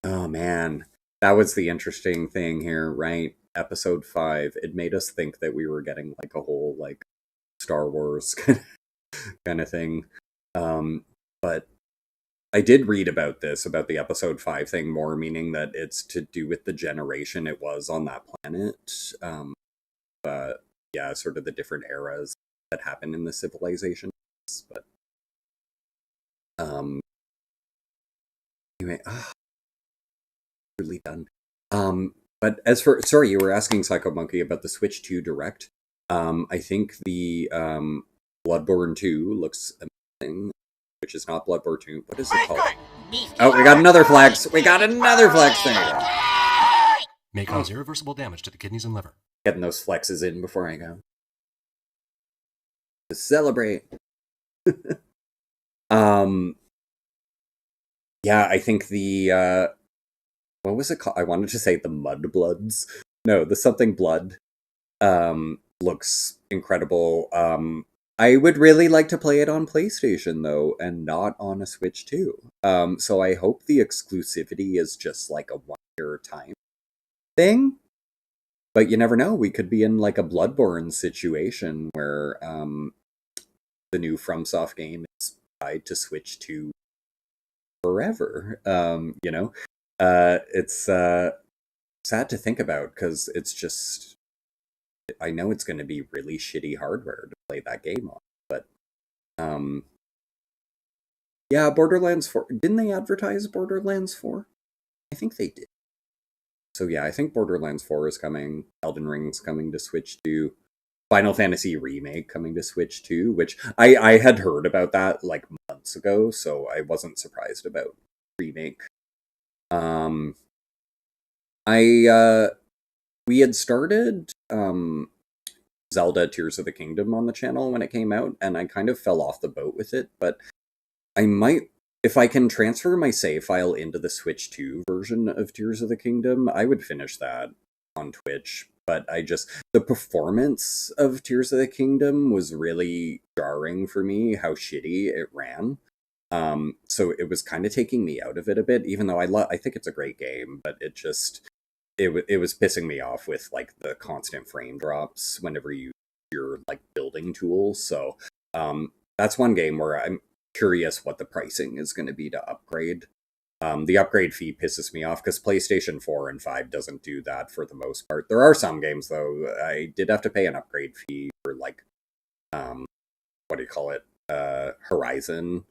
Oh man, that was the interesting thing here, right? Episode 5, it made us think that we were getting, like, a whole, like, Star Wars kind of thing. But I did read about this, about the Episode 5 thing more, meaning that it's to do with the generation it was on that planet. Yeah, sort of the different eras that happened in the civilization. But anyway, really done. But as for, sorry, you were asking Psycho Monkey about the Switch 2 Direct. I think the Bloodborne 2 looks amazing, which is not Bloodborne 2. What is it called? Oh, we got another flex. We got another flex. There you go. May cause irreversible damage to the kidneys and liver. Getting those flexes in before I go. To celebrate. Yeah, I think the what was it called? I wanted to say the Mudbloods. No, the something blood looks incredible. I would really like to play it on PlayStation though, and not on a Switch 2. So I hope the exclusivity is just like a 1-year time thing. But you never know. We could be in like a Bloodborne situation where the new FromSoft game is tied to Switch 2 forever. You know, it's sad to think about because it's just, I know it's going to be really shitty hardware to play that game on, but yeah, Borderlands 4, didn't they advertise Borderlands 4? I think they did. So yeah, I think Borderlands 4 is coming, Elden Ring's coming to Switch 2, Final Fantasy Remake coming to Switch 2, which I had heard about that like months ago, so I wasn't surprised about Remake. We had started Zelda Tears of the Kingdom on the channel when it came out, and I kind of fell off the boat with it, but I might, if I can transfer my save file into the Switch 2 version of Tears of the Kingdom, I would finish that on Twitch. But the performance of Tears of the Kingdom was really jarring for me, how shitty it ran. So it was kind of taking me out of it a bit, even though I think it's a great game, but it was pissing me off with like the constant frame drops whenever you're like building tools. So that's one game where I'm curious what the pricing is going to be to upgrade. The upgrade fee pisses me off because PlayStation 4 and 5 doesn't do that for the most part. There are some games though, I did have to pay an upgrade fee for like, what do you call it? Horizon.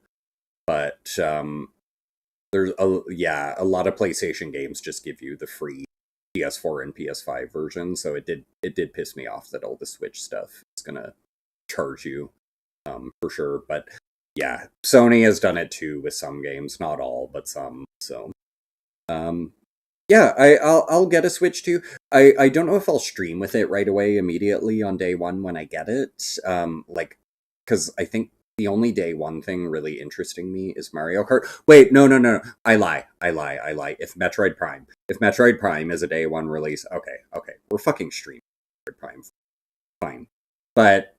But there's a lot of PlayStation games just give you the free PS4 and PS5 version, so it did piss me off that all the Switch stuff is gonna charge you for sure. But yeah, Sony has done it too with some games, not all, but some. So yeah, I'll get a Switch too. I don't know if I'll stream with it right away immediately on day one when I get it. Like, because I think the only day one thing really interesting me is Mario Kart. Wait, no. I lie. If Metroid Prime is a day one release, okay. We're fucking streaming Metroid Prime. Fine. But,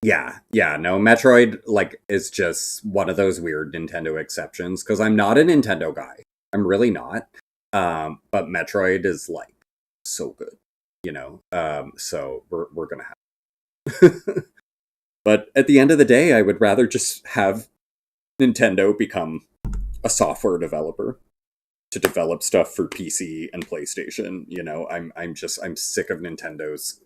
yeah, no, Metroid, like, is just one of those weird Nintendo exceptions, because I'm not a Nintendo guy. I'm really not. But Metroid is, like, so good, you know? So we're gonna have But at the end of the day, I would rather just have Nintendo become a software developer to develop stuff for PC and PlayStation. You know, I'm sick of Nintendo's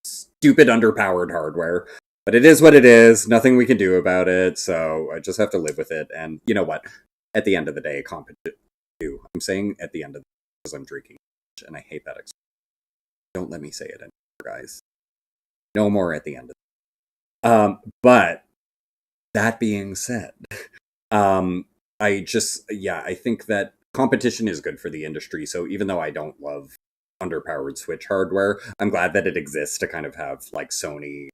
stupid underpowered hardware. But it is what it is. Nothing we can do about it. So I just have to live with it. And you know what? At the end of the day, competition. I'm saying at the end of the day because I'm drinking, and I hate that expression. Don't let me say it anymore, guys. No more at the end of the day. But that being said, I think that competition is good for the industry. So even though I don't love underpowered Switch hardware, I'm glad that it exists to kind of have like Sony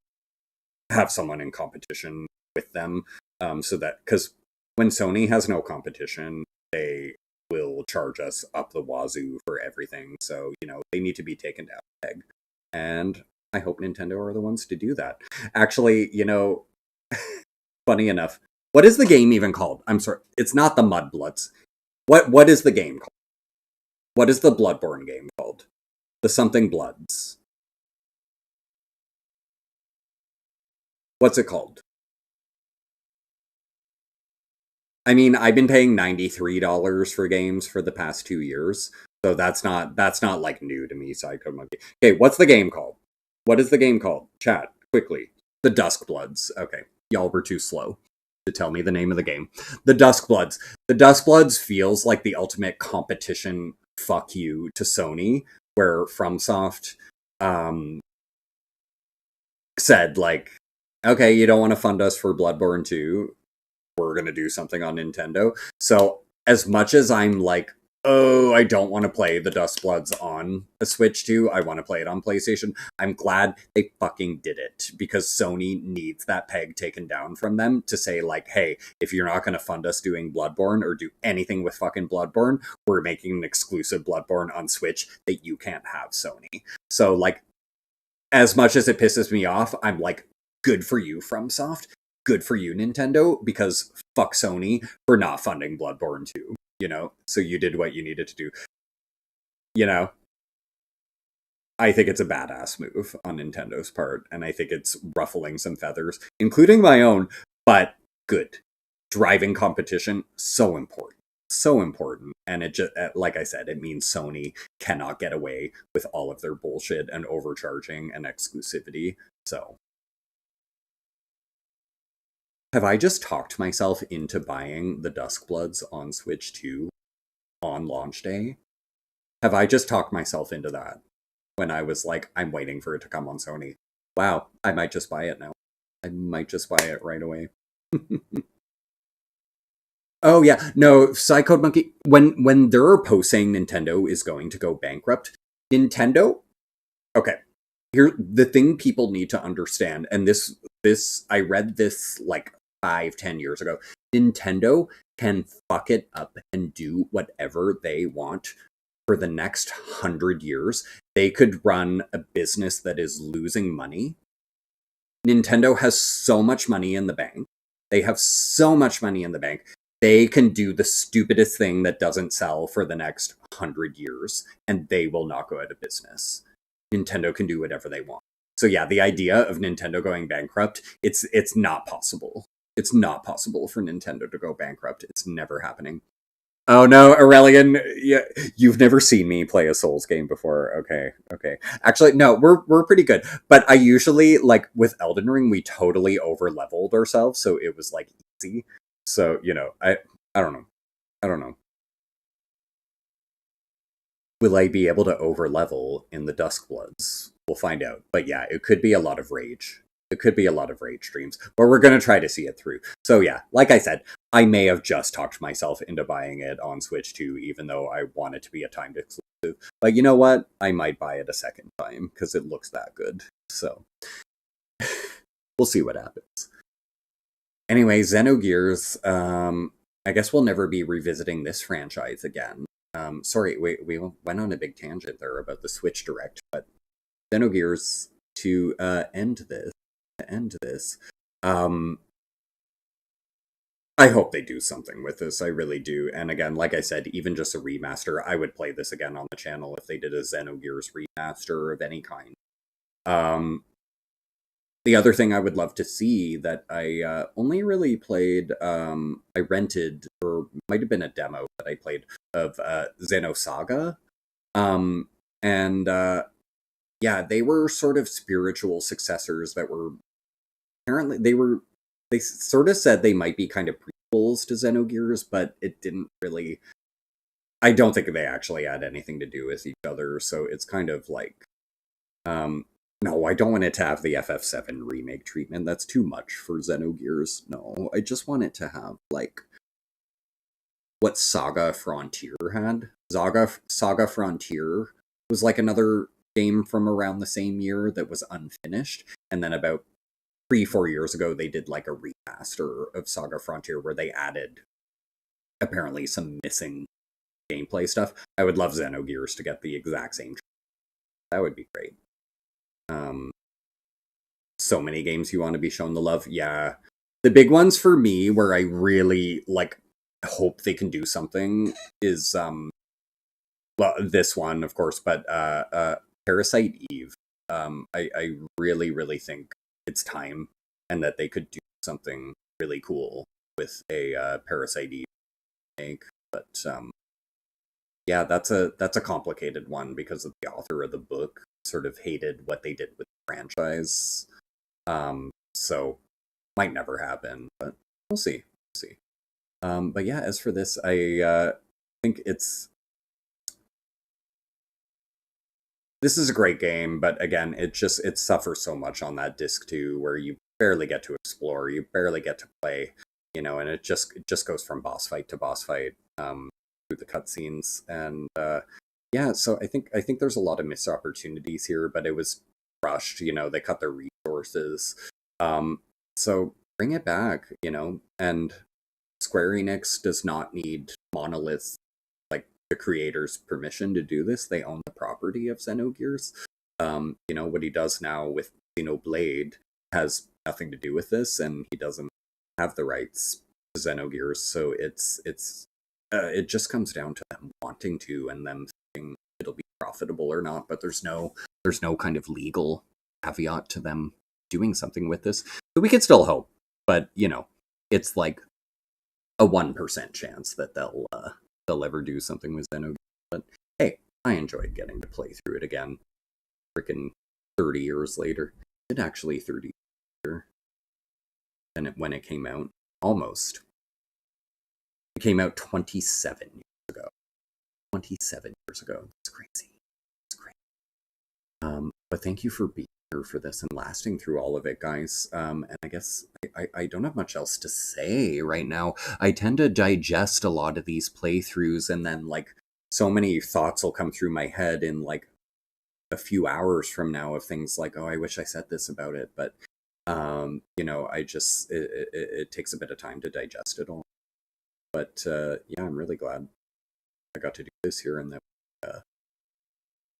have someone in competition with them. So that, because when Sony has no competition, they will charge us up the wazoo for everything. So, you know, they need to be taken down a peg. And I hope Nintendo are the ones to do that. Actually, you know, funny enough, what is the game even called? I'm sorry, it's not the Mudbloods. What is the game called? What is the Bloodborne game called? The something Bloods. What's it called? I mean, I've been paying $93 for games for the past 2 years, so that's not like new to me, Psycho Monkey. Okay, what's the game called? What is the game called? Chat, quickly. The Duskbloods. Okay, y'all were too slow to tell me the name of the game. The Duskbloods. The Duskbloods feels like the ultimate competition fuck you to Sony, where FromSoft said, like, okay, you don't want to fund us for Bloodborne 2, we're going to do something on Nintendo. So as much as I'm like, oh, I don't want to play the Dustbloods on a Switch 2, I want to play it on PlayStation, I'm glad they fucking did it, because Sony needs that peg taken down from them to say, like, hey, if you're not going to fund us doing Bloodborne or do anything with fucking Bloodborne, we're making an exclusive Bloodborne on Switch that you can't have, Sony. So, like, as much as it pisses me off, I'm like, good for you, FromSoft. Good for you, Nintendo, because fuck Sony for not funding Bloodborne 2. You know, so you did what you needed to do. You know, I think it's a badass move on Nintendo's part, and I think it's ruffling some feathers, including my own, but good. Driving competition, so important. So important. And it just, like I said, it means Sony cannot get away with all of their bullshit and overcharging and exclusivity. So, have I just talked myself into buying the Duskbloods on Switch 2 on launch day? Have I just talked myself into that? When I was like, I'm waiting for it to come on Sony. Wow, I might just buy it now. I might just buy it right away. Oh yeah, no, Psycode Monkey, when there are posts saying Nintendo is going to go bankrupt, Nintendo... Okay, here, the thing people need to understand, and this, I read this like 5-10 years ago. Nintendo can fuck it up and do whatever they want for the next 100 years. They could run a business that is losing money. Nintendo has so much money in the bank. They have so much money in the bank. They can do the stupidest thing that doesn't sell for the next 100 years, and they will not go out of business. Nintendo can do whatever they want. So yeah, the idea of Nintendo going bankrupt, it's not possible. It's not possible for Nintendo to go bankrupt. It's never happening. Oh no, Aurelian, yeah, you've never seen me play a Souls game before. Okay. Actually, no, we're pretty good. But I usually, like, with Elden Ring, we totally over-leveled ourselves, so it was, like, easy. So, you know, I don't know. Will I be able to over-level in the Duskbloods? We'll find out. But yeah, it could be a lot of rage. It could be a lot of rage streams, but we're going to try to see it through. So yeah, like I said, I may have just talked myself into buying it on Switch 2, even though I want it to be a timed exclusive. But you know what? I might buy it a second time, because it looks that good. So, we'll see what happens. Anyway, Xenogears, I guess we'll never be revisiting this franchise again. Sorry, we went on a big tangent there about the Switch Direct, but Xenogears, to end this, I hope they do something with this. I really do. And again, like I said, even just a remaster, I would play this again on the channel if they did a Xenogears remaster of any kind. The other thing I would love to see that I only really played, I rented, or might have been a demo that I played, of Xenosaga. Yeah, they were sort of spiritual successors that were apparently they sort of said they might be kind of prequels to Xenogears, but it didn't really, I don't think they actually had anything to do with each other, so it's kind of like, no, I don't want it to have the FF7 remake treatment. That's too much for Xenogears. No, I just want it to have, like, what Saga Frontier had. Saga Frontier was like another game from around the same year that was unfinished, and then about 3-4 years ago they did like a remaster of Saga Frontier where they added apparently some missing gameplay stuff. I would love Xenogears to get the exact same. That would be great. So many games you want to be shown the love. Yeah, the big ones for me where I really like hope they can do something is well, this one of course, but Parasite Eve. I really think it's time, and that they could do something really cool with a Parasite Eve remake. But yeah, that's a complicated one because of the author of the book sort of hated what they did with the franchise. So might never happen, but we'll see. But yeah, as for this, I think it's this is a great game, but again, it suffers so much on that disc 2, where you barely get to explore, you barely get to play, you know, and it just goes from boss fight to boss fight through the cutscenes, and yeah, so I think there's a lot of missed opportunities here, but it was rushed, you know, they cut their resources, so bring it back, you know, and Square Enix does not need Monolith, like the creator's permission to do this. They own the property of Xenogears. You know, what he does now with Xenoblade has nothing to do with this, and he doesn't have the rights to Xenogears. So it just comes down to them wanting to and them thinking it'll be profitable or not. But there's no kind of legal caveat to them doing something with this. So we could still hope, but you know, it's like a 1% chance that they'll ever do something with Xenogears. But hey, I enjoyed getting to play through it again. Freaking 30 years later. It actually 30 years later than when it came out. Almost. It came out 27 years ago. 27 years ago. It's crazy. It's crazy. But thank you for being here for this and lasting through all of it, guys. And I guess I don't have much else to say right now. I tend to digest a lot of these playthroughs, and then like so many thoughts will come through my head in like a few hours from now of things like, oh, I wish I said this about it, but you know, it takes a bit of time to digest it all. But yeah, I'm really glad I got to do this here, and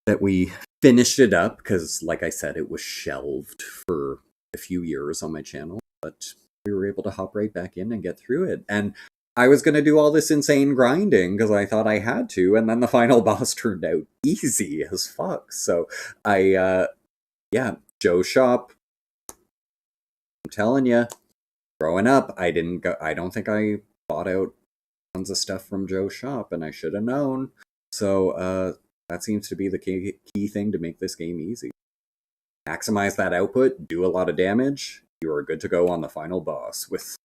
that we finished it up, because like I said, it was shelved for a few years on my channel, but we were able to hop right back in and get through it. And I was going to do all this insane grinding because I thought I had to, and then the final boss turned out easy as fuck. So yeah, Joe Shop, I'm telling you, growing up, I don't think I bought out tons of stuff from Joe Shop, and I should have known. So that seems to be the key thing to make this game easy. Maximize that output, do a lot of damage, you are good to go on the final boss with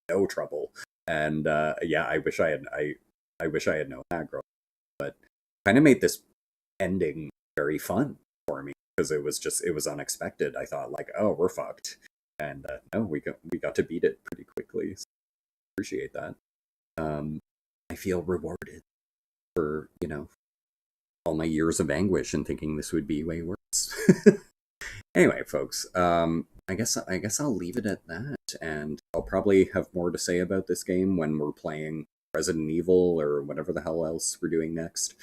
no trouble. And yeah, I wish I had known that, girl. But kind of made this ending very fun for me, because it was unexpected. I thought like, oh, we're fucked, and no, we got to beat it pretty quickly. So appreciate that. I feel rewarded for, you know, all my years of anguish and thinking this would be way worse. Anyway, folks, I guess I'll leave it at that, and I'll probably have more to say about this game when we're playing Resident Evil or whatever the hell else we're doing next.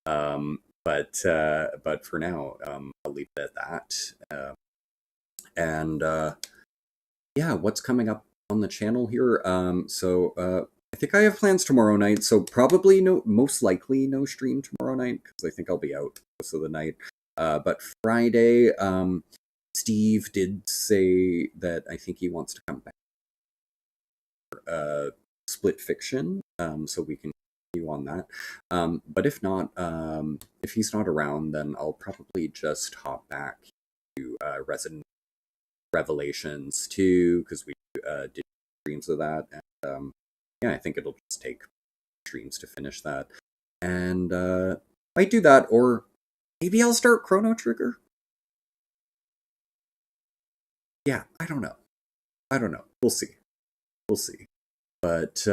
But for now, I'll leave it at that. And yeah, what's coming up on the channel here? So I think I have plans tomorrow night, so probably most likely no stream tomorrow night, because I think I'll be out most of the night. But Friday, Steve did say that I think he wants to come back for Split Fiction, so we can continue on that. But if not, if he's not around, then I'll probably just hop back to Resident Revelations 2, because we did streams of that, and yeah, I think it'll just take streams to finish that. And might do that, or maybe I'll start Chrono Trigger. Yeah, I don't know. We'll see. But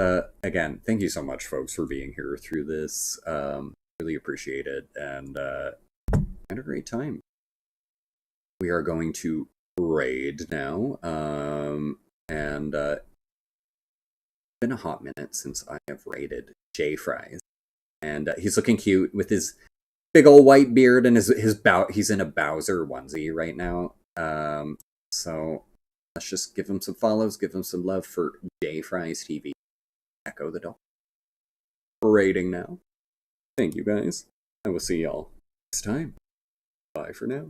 again, thank you so much, folks, for being here through this. Really appreciate it, and had a great time. We are going to raid now, and it's been a hot minute since I have raided J Fries, and he's looking cute with his big old white beard and his he's in a Bowser onesie right now. So let's just give him some follows, give him some love for J Fries TV. Echo the dog. Rating now. Thank you, guys. I will see y'all next time. Bye for now.